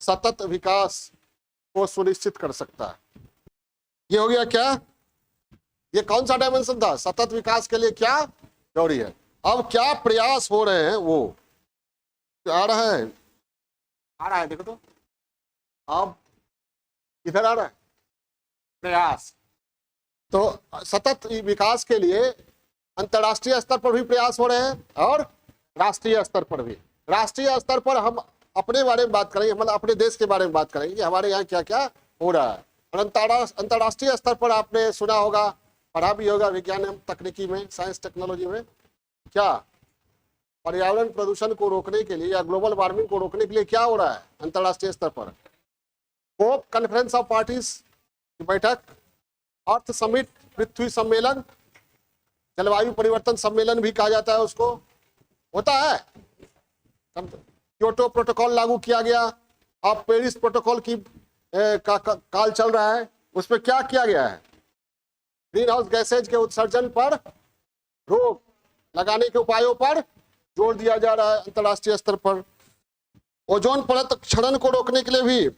सतत विकास को सुनिश्चित कर सकता है। ये हो गया क्या? ये कौन सा डायमेंशन था? सतत विकास के लिए क्या जरूरी है। अब क्या प्रयास हो रहे हैं वो आ रहा है, देखो तो अब इधर आ रहा है प्रयास। तो सतत विकास के लिए अंतर्राष्ट्रीय स्तर पर भी प्रयास हो रहे हैं और राष्ट्रीय स्तर पर भी। राष्ट्रीय स्तर पर हम अपने बारे में बात करेंगे, मतलब अपने देश के बारे में बात करेंगे कि हमारे यहाँ क्या क्या हो रहा है। और अंतर्राष्ट्रीय स्तर पर आपने सुना होगा, पढ़ा भी होगा विज्ञान एवं तकनीकी में, साइंस टेक्नोलॉजी में, क्या पर्यावरण प्रदूषण को रोकने के लिए या ग्लोबल वार्मिंग को रोकने के लिए क्या हो रहा है अंतर्राष्ट्रीय स्तर पर? कोप कॉन्फ्रेंस ऑफ पार्टीज की बैठक, अर्थ समिट, पृथ्वी सम्मेलन, जलवायु परिवर्तन सम्मेलन भी कहा जाता है उसको, होता है। क्योटो प्रोटोकॉल लागू किया गया, अब पेरिस प्रोटोकॉल की काल चल रहा है, उसमें क्या किया गया है? ग्रीन हाउस गैसेज के उत्सर्जन पर रोक लगाने के उपायों पर जोर दिया जा रहा है अंतर्राष्ट्रीय स्तर पर। ओजोन परत क्षरण को रोकने के लिए भी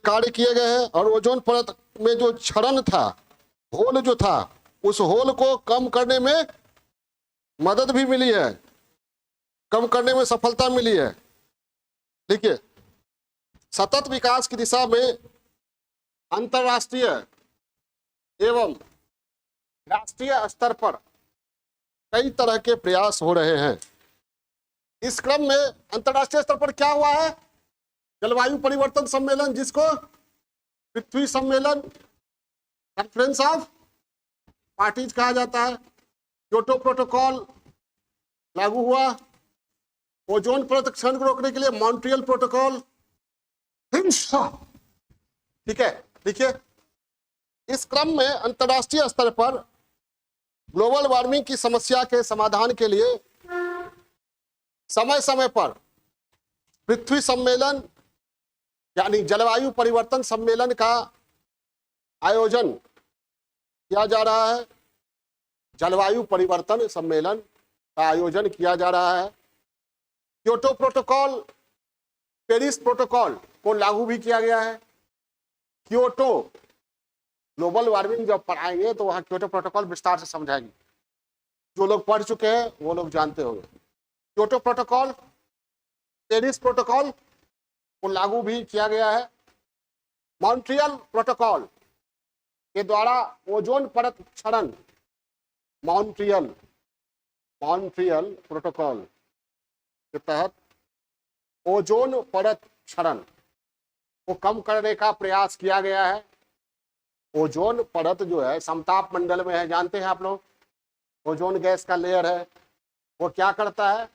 कार्य किए गए हैं, और ओजोन परत में जो क्षरण था, होल जो था, उस होल को कम करने में मदद भी मिली है, कम करने में सफलता मिली है। देखिए, सतत विकास की दिशा में अंतर्राष्ट्रीय एवं राष्ट्रीय स्तर पर कई तरह के प्रयास हो रहे हैं। इस क्रम में अंतर्राष्ट्रीय स्तर पर क्या हुआ है? जलवायु परिवर्तन सम्मेलन, जिसको पृथ्वी सम्मेलन कॉन्फ्रेंस ऑफ पार्टीज कहा जाता है। क्योटो प्रोटोकॉल लागू हुआ। ओजोन परत क्षरण को रोकने के लिए मॉन्ट्रियल प्रोटोकॉल। ठीक है, देखिए इस क्रम में अंतरराष्ट्रीय स्तर पर ग्लोबल वार्मिंग की समस्या के समाधान के लिए समय समय पर पृथ्वी सम्मेलन यानी जलवायु परिवर्तन सम्मेलन का आयोजन किया जा रहा है। जलवायु परिवर्तन सम्मेलन का आयोजन किया जा रहा है। क्योटो प्रोटोकॉल, पेरिस प्रोटोकॉल को लागू भी किया गया है। क्योटो, ग्लोबल वार्मिंग जब पढ़ाएंगे तो वहां क्योटो प्रोटोकॉल विस्तार से समझाएंगे। जो लोग पढ़ चुके हैं वो लोग जानते होंगे। क्योटो प्रोटोकॉल, पेरिस प्रोटोकॉल को लागू भी किया गया है। मॉन्ट्रियल प्रोटोकॉल के द्वारा ओजोन परत क्षरण, मॉन्ट्रियल प्रोटोकॉल के तहत ओजोन परत क्षरण को कम करने का प्रयास किया गया है। ओजोन परत जो है समताप मंडल में है, जानते हैं आप लोग। ओजोन गैस का लेयर है, वो क्या करता है,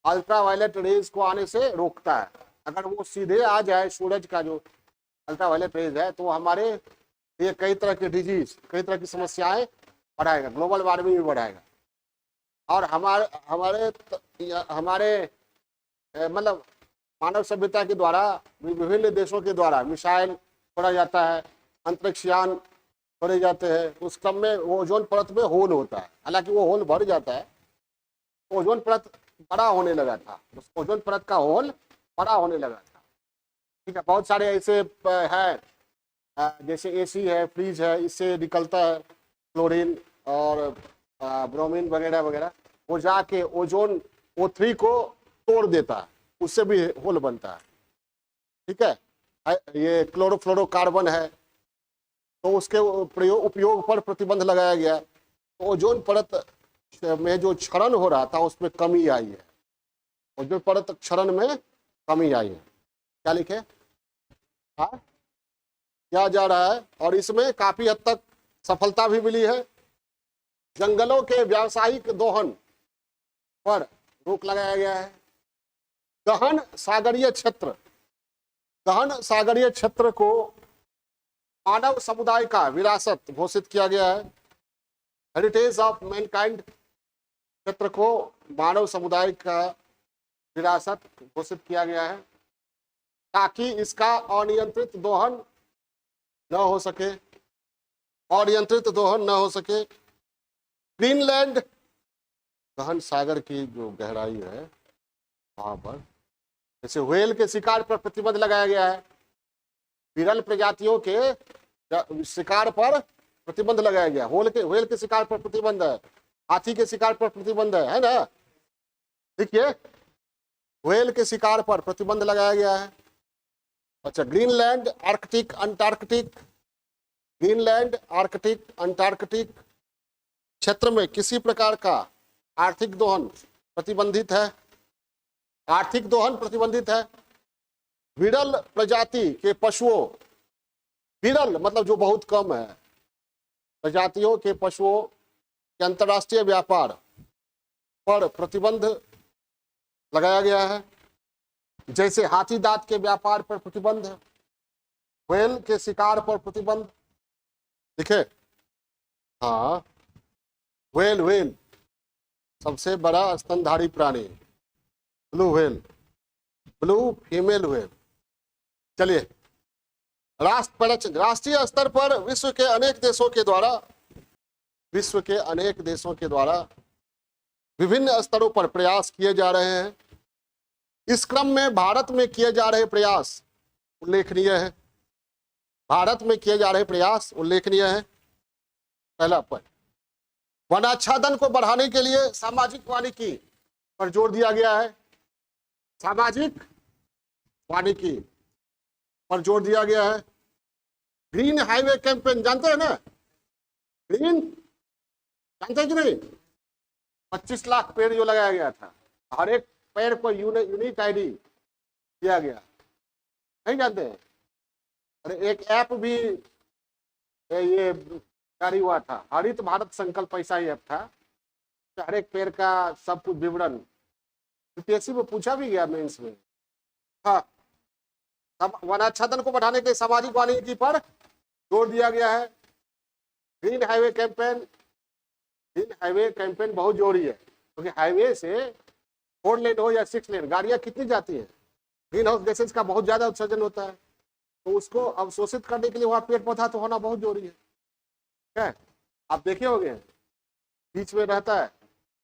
अल्ट्रावायलेट रेज को आने से रोकता है। अगर वो सीधे आ जाए सूरज का जो अल्ट्रावायलेट रेज है तो हमारे ये कई तरह के डिजीज, कई तरह की समस्याएं बढ़ाएगा, ग्लोबल वार्मिंग भी बढ़ाएगा। और हमारे मतलब मानव सभ्यता के द्वारा विभिन्न देशों के द्वारा मिसाइल छोड़ा जाता है, अंतरिक्ष यान छोड़े जाते हैं। उस क्रम में ओजोन परत में होल होता है, हालांकि वो होल भर जाता है। ओजोन परत बड़ा होने लगा था, उस ओजोन परत का होल बड़ा होने लगा था। ठीक है, बहुत सारे ऐसे है जैसे एसी है, फ्रिज है, इससे निकलता है क्लोरीन और ब्रोमीन वगैरह वगैरह, वो जाके ओजोन O3 को तोड़ देता है, उससे भी होल बनता है। ठीक है, ये क्लोरोफ्लोरोकार्बन है तो उसके उपयोग पर प्रतिबंध लगाया गया। तो ओजोन परत में जो क्षरण हो रहा था उसमें कमी आई है। ओजोन परत क्षरण में कमी आई है। क्या लिखे, हाँ किया जा रहा है और इसमें काफी हद तक सफलता भी मिली है। जंगलों के व्यावसायिक दोहन पर रोक लगाया गया है। गहन सागरीय क्षेत्र, गहन सागरीय क्षेत्र को मानव समुदाय का विरासत घोषित किया गया है। हेरिटेज ऑफ मैनकाइंड क्षेत्र को मानव समुदाय का विरासत घोषित किया गया है ताकि इसका अनियंत्रित दोहन न हो सके, अनियंत्रित दोहन न हो सके। ग्रीनलैंड, गहन सागर की जो गहराई है वहां पर जैसे व्हेल के शिकार पर प्रतिबंध लगाया गया है। विरल प्रजातियों के शिकार पर प्रतिबंध लगाया गया। व्हेल के शिकार पर प्रतिबंध है, हाथी के शिकार पर प्रतिबंध है ना। देखिए व्हेल के शिकार पर प्रतिबंध लगाया गया है। अच्छा, Greenland, Arctic, Antarctic, Greenland, Arctic, Antarctic क्षेत्र में किसी प्रकार का आर्थिक दोहन प्रतिबंधित है। आर्थिक दोहन प्रतिबंधित है। विरल प्रजाति के पशुओं, विरल मतलब जो बहुत कम है, प्रजातियों के पशुओं के अंतर्राष्ट्रीय व्यापार पर प्रतिबंध लगाया गया है। जैसे हाथी दांत के व्यापार पर प्रतिबंध है, व्हेल के शिकार पर प्रतिबंध। देखे, हाँ व्हेल सबसे बड़ा स्तनधारी प्राणी, blue whale, blue female whale. चलिए, राष्ट्रीय स्तर पर विश्व के अनेक देशों के द्वारा विभिन्न स्तरों पर प्रयास किए जा रहे हैं। इस क्रम में भारत में किए जा रहे प्रयास उल्लेखनीय है। भारत में किए जा रहे प्रयास उल्लेखनीय है। पहला पॉइंट, वनाच्छादन को बढ़ाने के लिए सामाजिक वानिकी पर जोर दिया गया है। सामाजिक वानिकी पर जोर दिया गया है। ग्रीन हाईवे कैंपेन जानते हैं ना, ग्रीन जानते हैं कि नहीं? 25 लाख पेड़ जो लगाया गया था, हर एक पेड़ को यूनिक आईडी दिया गया, नहीं जानते हैं? अरे एक ऐप भी ये जारी हुआ था, हरित भारत संकल्प ऐसा ही ऐप था, हर एक पेड़ का सब कुछ विवरण यूपीएससी में पूछा भी गया मेंस में। हाँ, वनाच्छादन को बढ़ाने के सामाजिक वानिकी पर जोर दिया गया है। Green highway campaign, green highway campaign बहुत जरूरी है, क्योंकि हाईवे से 4 लेन हो या 6 लेन, गाड़ियां कितनी जाती हैं, ग्रीन हाउस गैसेज का बहुत ज्यादा उत्सर्जन होता है, तो उसको अवशोषित करने के लिए वहां पेड़ पौधा तो होना बहुत जरूरी है। ठीक है, आप देखे होंगे बीच में रहता है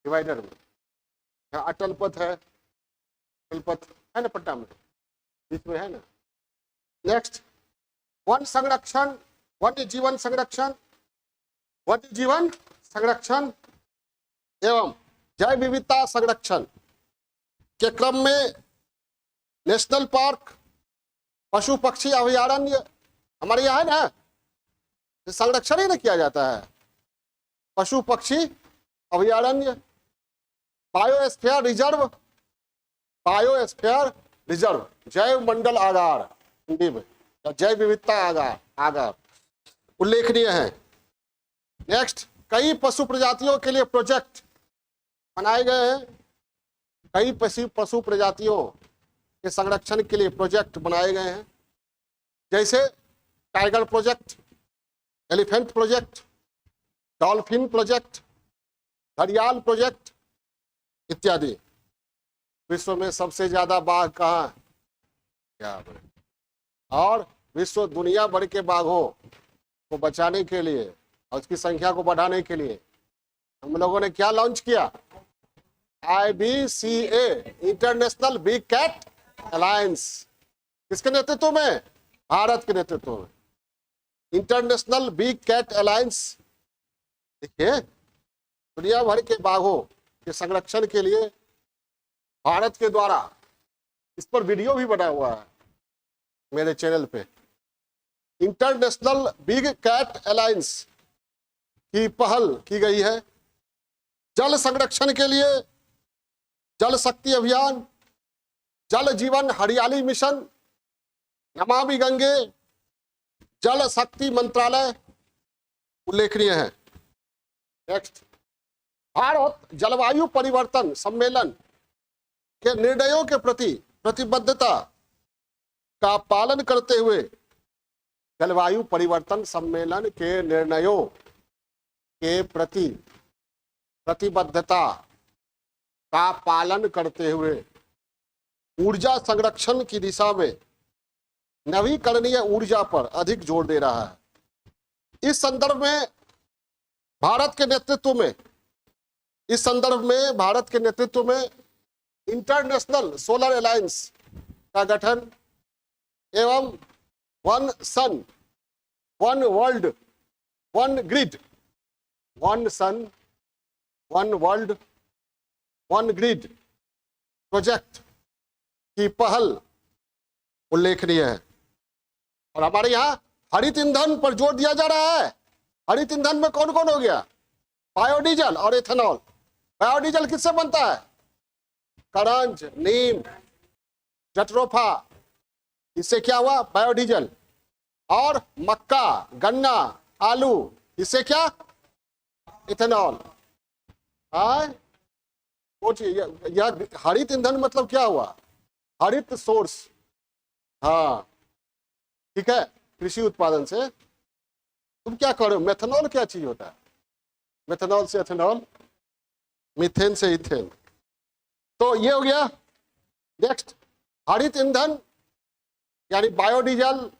डिवाइडर में, अटल पथ है, अटल पथ है ना पट्टा में, बीच में है ना। नेक्स्ट, वन संरक्षण, वन्य जीवन संरक्षण, वन्य जीवन संरक्षण एवं जैव विविधता संरक्षण के क्रम में नेशनल पार्क, पशु पक्षी अभयारण्य हमारे यहाँ है ना, संरक्षण ही ना किया जाता है, पशु पक्षी अभयारण्य, बायोस्फीयर रिजर्व, बायोस्फीयर रिजर्व, जैव मंडल आगार हिंदी में, जैव विविधता आगार उल्लेखनीय है। नेक्स्ट, कई पशु प्रजातियों के लिए प्रोजेक्ट बनाए गए हैं, कई पशु प्रजातियों के संरक्षण के लिए प्रोजेक्ट बनाए गए हैं, जैसे tiger project, elephant project, dolphin project, घड़ियाल प्रोजेक्ट इत्यादि। विश्व में सबसे ज्यादा बाघ कहाँ है? और विश्व दुनिया भर के बाघों को बचाने के लिए और उसकी संख्या को बढ़ाने के लिए हम लोगों ने क्या लॉन्च किया? IBCA, International Big Cat Alliance. किसके नेतृत्व में? भारत के नेतृत्व में इंटरनेशनल बिग कैट अलायंस। देखिए, दुनिया भर के बाघों के संरक्षण के लिए भारत के द्वारा, इस पर वीडियो भी बना हुआ है मेरे चैनल पे, इंटरनेशनल बिग कैट अलायंस की पहल की गई है। जल संरक्षण के लिए जल शक्ति अभियान, जल जीवन हरियाली मिशन, नमामि गंगे, जल शक्ति मंत्रालय उल्लेखनीय है। नेक्स्ट, भारत जलवायु परिवर्तन सम्मेलन के निर्णयों के प्रति प्रतिबद्धता का पालन करते हुए, जलवायु परिवर्तन सम्मेलन के निर्णयों के प्रति प्रतिबद्धता का पालन करते हुए ऊर्जा संरक्षण की दिशा में नवीकरणीय ऊर्जा पर अधिक जोर दे रहा है। इस संदर्भ में भारत के नेतृत्व में इंटरनेशनल सोलर अलायंस का गठन एवं one sun, one world, one grid, one sun, one world, one grid project की पहल उल्लेखनीय है। और हमारे यहाँ हरित ईंधन पर जोर दिया जा रहा है। हरित ईंधन में कौन कौन हो गया? बायोडीजल और एथेनॉल। बायोडीजल किससे बनता है? करंज, नीम, जट्रोफा, इससे क्या हुआ? बायोडीजल। और मक्का, गन्ना, आलू, इससे क्या? इथेनॉल। यह हरित ईंधन मतलब क्या हुआ? हरित सोर्स। हाँ, ठीक है, कृषि उत्पादन से तुम क्या करो? मेथनॉल क्या चीज होता है? मेथनॉल से एथेनॉल, मीथेन से इथेन। तो ये हो गया। नेक्स्ट, हरित ईंधन यानी बायोडीजल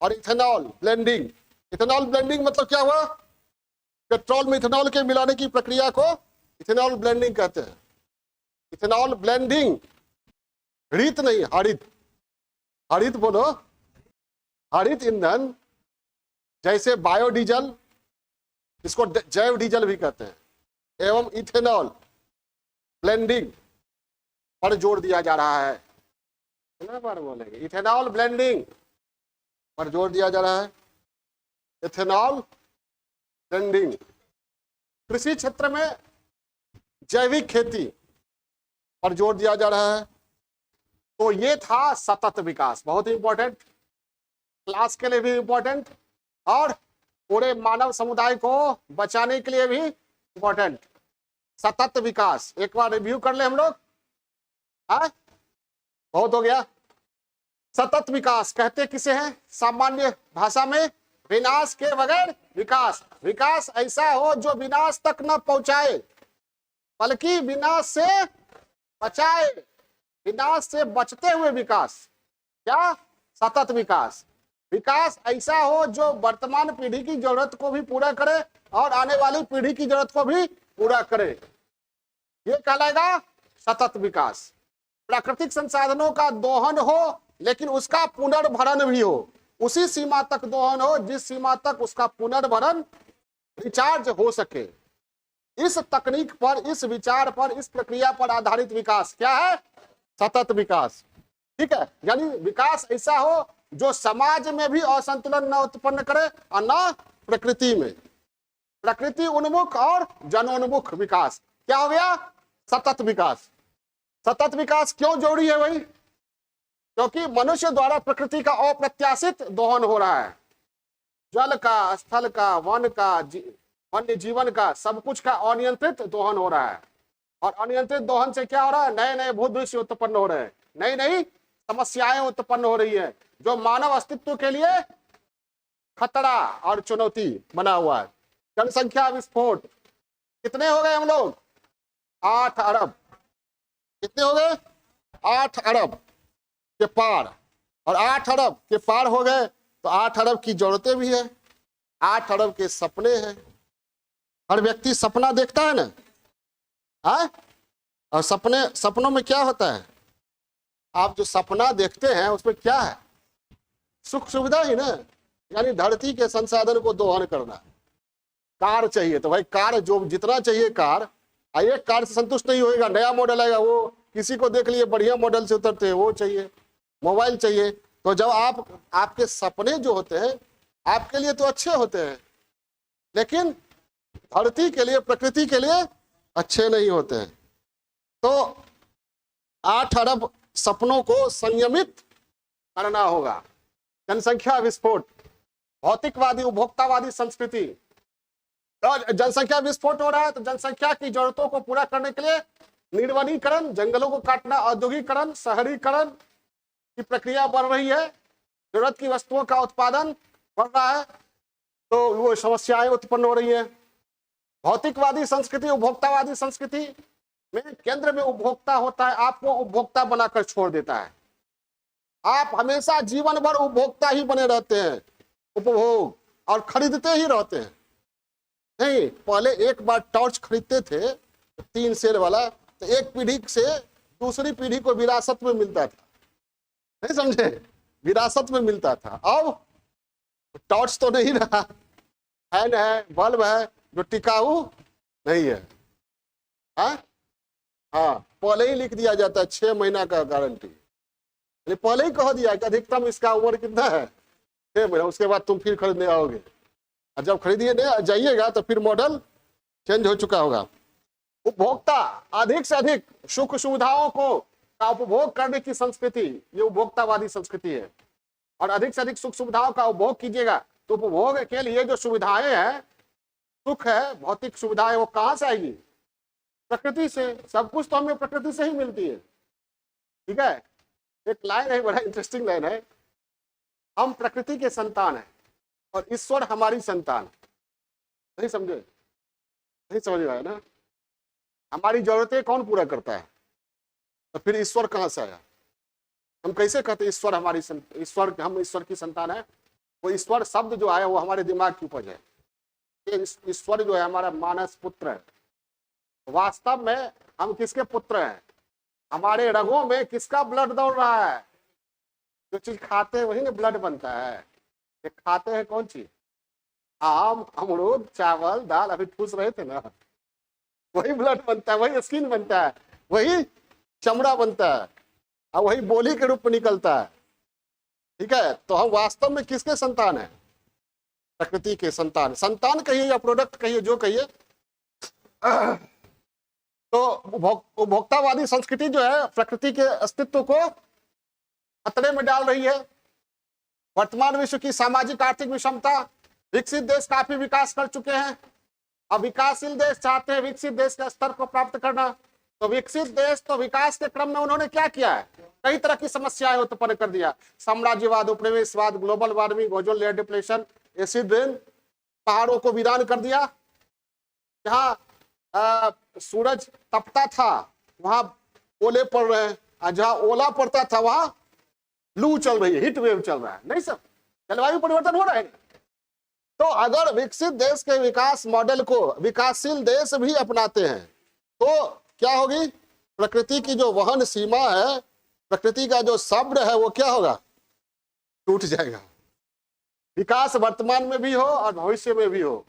और इथेनॉल ब्लेंडिंग। इथेनॉल ब्लेंडिंग मतलब क्या हुआ? पेट्रोल में इथेनॉल के मिलाने की प्रक्रिया को इथेनॉल ब्लेंडिंग कहते हैं। इथेनॉल ब्लेंडिंग, हरित नहीं, हरित, हरित बोलो। हरित ईंधन जैसे बायोडीजल, इसको जैव डीजल भी कहते हैं, एवं इथेनॉल ब्लेंडिंग पर जोर दिया जा रहा है। कितना बार बोलेंगे? इथेनॉल ब्लेंडिंग पर जोर दिया जा रहा है। Ethanol blending. कृषि क्षेत्र में जैविक खेती पर जोर दिया जा रहा है। तो ये था सतत विकास, बहुत ही इंपॉर्टेंट, क्लास के लिए भी इंपॉर्टेंट और पूरे मानव समुदाय को बचाने के लिए भी इंपॉर्टेंट। सतत विकास, एक बार रिव्यू कर ले हम लोग। हाँ, बहुत हो गया। सतत विकास कहते किसे हैं? सामान्य भाषा में विनाश के बगैर विकास। विकास ऐसा हो जो विनाश तक न पहुंचाए बल्कि विनाश से बचाए, विनाश से बचते हुए विकास। क्या? सतत विकास। विकास ऐसा हो जो वर्तमान पीढ़ी की जरूरत को भी पूरा करे और आने वाली पीढ़ी की जरूरत को भी पूरा करे, ये कहलाएगा सतत विकास। प्राकृतिक संसाधनों का दोहन हो लेकिन उसका पुनर्भरण भी हो, उसी सीमा तक दोहन हो जिस सीमा तक उसका पुनर्भरण, रिचार्ज हो सके। इस तकनीक पर, इस विचार पर, इस प्रक्रिया पर आधारित विकास क्या है? सतत विकास। ठीक है, यानी विकास ऐसा हो जो समाज में भी असंतुलन न उत्पन्न करे और न प्रकृति में। प्रकृति उन्मुख और जनोन्मुख विकास क्या हो गया? सतत विकास। सतत विकास क्यों जरूरी है भाई? क्योंकि मनुष्य द्वारा प्रकृति का अप्रत्याशित दोहन हो रहा है। जल का, स्थल का, वन का, वन्य जीवन का, सब कुछ का अनियंत्रित दोहन हो रहा है। और अनियंत्रित दोहन से क्या हो रहा है? नए नए भूदृश्य उत्पन्न हो रहे हैं, नई नई समस्याएं उत्पन्न हो रही है जो मानव अस्तित्व के लिए खतरा और चुनौती बना हुआ है। जनसंख्या विस्फोट, कितने हो गए हम लोग? 8 अरब। कितने हो गए? 8 अरब के पार। और 8 अरब के पार हो गए तो 8 अरब की जरूरतें भी है, 8 अरब के सपने हैं। हर व्यक्ति सपना देखता है ना, हाँ? और सपनों में क्या होता है? आप जो सपना देखते हैं उसमें क्या है? सुख सुविधा ही ना, यानी धरती के संसाधन को दोहन करना। कार चाहिए तो भाई कार जो जितना चाहिए कार, एक कार से संतुष्ट नहीं होएगा, नया मॉडल आएगा, वो किसी को देख लिए बढ़िया मॉडल से उतरते हैं, वो चाहिए। मोबाइल चाहिए। तो जब आपके सपने जो होते हैं आपके लिए तो अच्छे होते हैं, लेकिन धरती के लिए, प्रकृति के लिए अच्छे नहीं होते हैं। तो 8 अरब सपनों को संयमित करना होगा। जनसंख्या विस्फोट, भौतिकवादी उपभोक्तावादी संस्कृति। तो जनसंख्या विस्फोट हो रहा है तो जनसंख्या की जरूरतों को पूरा करने के लिए निर्वनीकरण, जंगलों को काटना, औद्योगिकरण, शहरीकरण की प्रक्रिया बढ़ रही है। जरूरत की वस्तुओं का उत्पादन बढ़ रहा है तो वो समस्याएं उत्पन्न हो रही है। भौतिकवादी संस्कृति, उपभोक्तावादी संस्कृति में केंद्र में उपभोक्ता होता है, आपको उपभोक्ता बनाकर छोड़ देता है। आप हमेशा जीवन भर उपभोक्ता ही बने रहते हैं, उपभोग और खरीदते ही रहते हैं। नहीं, पहले एक बार टॉर्च खरीदते थे 3 सेल वाला, तो एक पीढ़ी से दूसरी पीढ़ी को विरासत में मिलता था, नहीं समझे? विरासत में मिलता था। अब टॉर्च तो नहीं रहा, फैन है, बल्ब है जो टिकाऊ नहीं है। हाँ, पहले ही लिख दिया जाता है 6 महीना का गारंटी, पहले ही कह दिया कि अधिकतम इसका उम्र कितना है, 6 महीना, उसके बाद तुम फिर खरीदने आओगे। और जब खरीदिए जाइएगा तो फिर मॉडल चेंज हो चुका होगा। उपभोक्ता, अधिक से अधिक सुख सुविधाओं को का उपभोग करने की संस्कृति, ये उपभोक्तावादी संस्कृति है। और अधिक से अधिक सुख सुविधाओं का उपभोग कीजिएगा तो उपभोग के लिए जो सुविधाएं हैं, सुख है, भौतिक सुविधाएं, वो कहां से आएगी? प्रकृति से। सब कुछ तो हमें प्रकृति से ही मिलती है। ठीक है, एक लाइन है, बड़ा इंटरेस्टिंग लाइन है, हम प्रकृति के संतान हैं और ईश्वर हमारी संतान। नहीं समझे? नहीं समझ रहा है ना? हमारी जरूरतें कौन पूरा करता है? तो फिर ईश्वर कहां से आया? हम कैसे कहते ईश्वर हमारी ईश्वर, हम ईश्वर की संतान है? वो ईश्वर शब्द जो आया वो हमारे दिमाग की उपज है। ईश्वर जो है हमारा मानस पुत्र है। वास्तव में हम किसके पुत्र हैं? हमारे रगों में किसका ब्लड दौड़ रहा है? जो चीज खाते हैं वही ना ब्लड बनता है। ये खाते हैं कौन चीज? आम, अमरूद, चावल, दाल, अभी ठूस रहे थे ना, वही ब्लड बनता है, वही स्किन बनता है, वही चमड़ा बनता है और वही बोली के रूप में निकलता है। ठीक है, तो हम वास्तव में किसके संतान हैं? प्रकृति के संतान। संतान कहिए या प्रोडक्ट कहिए, जो कहिए। तो उपभोक्तावादी संस्कृति जो है प्रकृति के अस्तित्व को खतरे में डाल रही है। वर्तमान विश्व की सामाजिक आर्थिक विषमता विकसित देश काफी विकास कर चुके हैं, अब विकासशील देश चाहते हैं विकसित देश के स्तर को प्राप्त करना। तो विकसित देश तो विकास के क्रम में उन्होंने क्या किया है, कई तरह की समस्याएं उत्पन्न कर दिया, साम्राज्यवाद, उपनिवेशवाद, global warming, ozone layer depletion, acid rain, पहाड़ों को वीरान कर दिया। जहां सूरज तपता था वहां ओले पड़ रहे हैं, और जहां ओला पड़ता था वहां लू चल रही है, हीट वेव चल रहा है। नहीं सब जलवायु परिवर्तन हो रहा है। तो अगर विकसित देश के विकास मॉडल को विकासशील देश भी अपनाते हैं तो क्या होगी, प्रकृति की जो वहन सीमा है, प्रकृति का जो शब्द है वो क्या होगा, टूट जाएगा। विकास वर्तमान में भी हो और भविष्य में भी हो,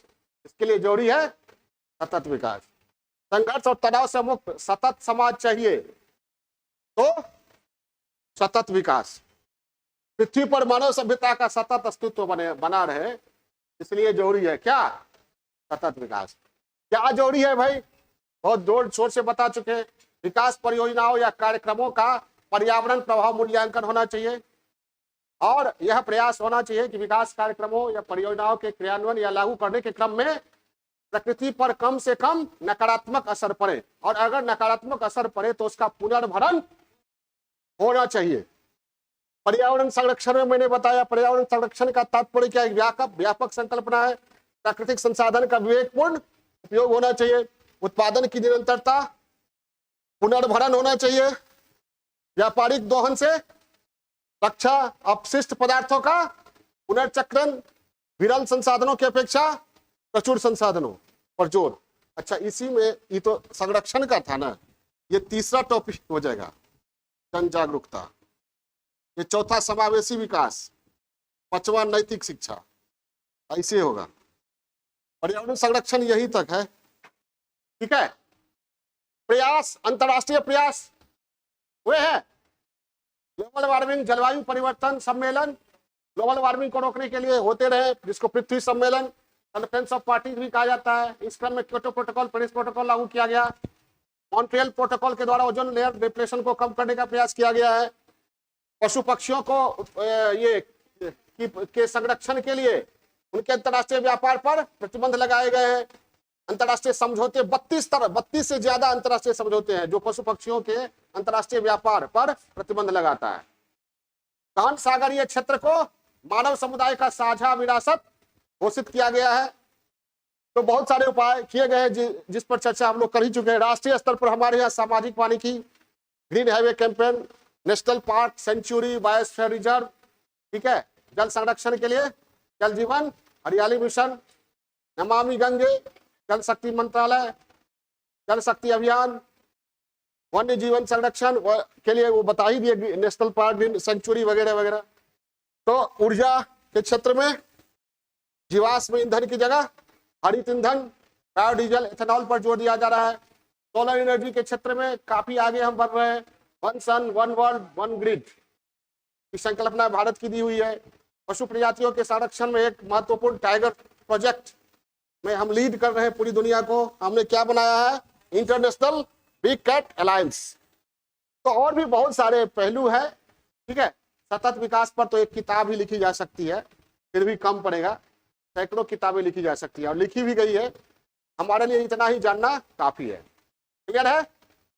इसके लिए जरूरी है सतत विकास। संघर्ष और तनाव से मुक्त सतत समाज चाहिए तो सतत विकास। पृथ्वी पर मानव सभ्यता का सतत अस्तित्व बना रहे, इसलिए जरूरी है क्या, सतत विकास। क्या जरूरी है भाई, बहुत जोर शोर से बता चुके हैं। विकास परियोजनाओं या कार्यक्रमों का पर्यावरण प्रभाव मूल्यांकन होना चाहिए, और यह प्रयास होना चाहिए कि विकास कार्यक्रमों या परियोजनाओं के क्रियान्वयन या लागू करने के क्रम में प्रकृति पर कम से कम नकारात्मक असर पड़े, और अगर नकारात्मक असर पड़े तो उसका पुनर्भरण होना चाहिए। पर्यावरण संरक्षण में मैंने बताया, पर्यावरण संरक्षण का तात्पर्य क्या है, व्यापक संकल्पना है। प्राकृतिक संसाधन का विवेकपूर्ण उपयोग होना चाहिए, उत्पादन की निरंतरता, पुनर्भरण होना चाहिए, व्यापारिक दोहन से रक्षा, अपशिष्ट पदार्थों का पुनर्चक्रण, विरल संसाधनों की अपेक्षा प्रचुर संसाधनों पर जोर। अच्छा, इसी में ये तो संरक्षण का था ना, ये तीसरा टॉपिक हो जाएगा जन जागरूकता, ये चौथा समावेशी विकास, पांचवा नैतिक शिक्षा, ऐसे होगा। पर्यावरण संरक्षण यही तक है, ठीक है। प्रयास, अंतरराष्ट्रीय प्रयास हुए हैं, ग्लोबल वार्मिंग, जलवायु परिवर्तन सम्मेलन ग्लोबल वार्मिंग को रोकने के लिए होते रहे, जिसको पृथ्वी सम्मेलन, कॉन्फ्रेंस ऑफ पार्टीज भी कहा जाता है। इस क्रम में क्योटो प्रोटोकॉल, पेरिस प्रोटोकॉल लागू किया गया। मॉन्ट्रियल प्रोटोकॉल के द्वारा ओजोन लेयर डिप्लेशन को कम करने का प्रयास किया गया है। पशु पक्षियों को के संरक्षण के लिए उनके अंतर्राष्ट्रीय व्यापार पर प्रतिबंध लगाए गए हैं। अंतर्राष्ट्रीय समझौते 32 से ज्यादा अंतर्राष्ट्रीय समझौते हैं जो पशु पक्षियों के अंतर्राष्ट्रीय व्यापार पर प्रतिबंध लगाता है। महान सागरीय क्षेत्र को मानव समुदाय का साझा विरासत घोषित किया गया है। तो बहुत सारे उपाय किए गए हैं जिस पर चर्चा हम लोग कर ही चुके हैं। राष्ट्रीय स्तर पर हमारे यहाँ सामाजिक वानिकी, green highway campaign, national park, sanctuary, biosphere reserve, ठीक है। जल संरक्षण के लिए जल जीवन, हरियाली मिशन, नमामि गंगे, जल शक्ति मंत्रालय, जल शक्ति अभियान, वन्य जीवन संरक्षण के लिए वो बता ही दिए, नेशनल पार्क, सेंचुरी वगैरह वगैरह। तो ऊर्जा के क्षेत्र में जीवाश्म ईंधन की जगह हरित ईंधन, बायोडीजल, एथेनॉल पर जोर दिया जा रहा है। सोलर एनर्जी के क्षेत्र में काफी आगे हम बढ़ रहे हैं। One sun, one world, one grid की संकल्पना भारत की दी हुई है। पशु प्रजातियों के संरक्षण में एक महत्वपूर्ण टाइगर प्रोजेक्ट में हम लीड कर रहे हैं पूरी दुनिया को। हमने क्या बनाया है, इंटरनेशनल बिग कैट अलायंस। तो और भी बहुत सारे पहलू है, ठीक है। सतत विकास पर तो एक किताब ही लिखी जा सकती है, फिर भी कम पड़ेगा। सैकड़ों किताबें लिखी जा सकती है और लिखी भी गई है। हमारे लिए इतना ही जानना काफी है। क्लियर है।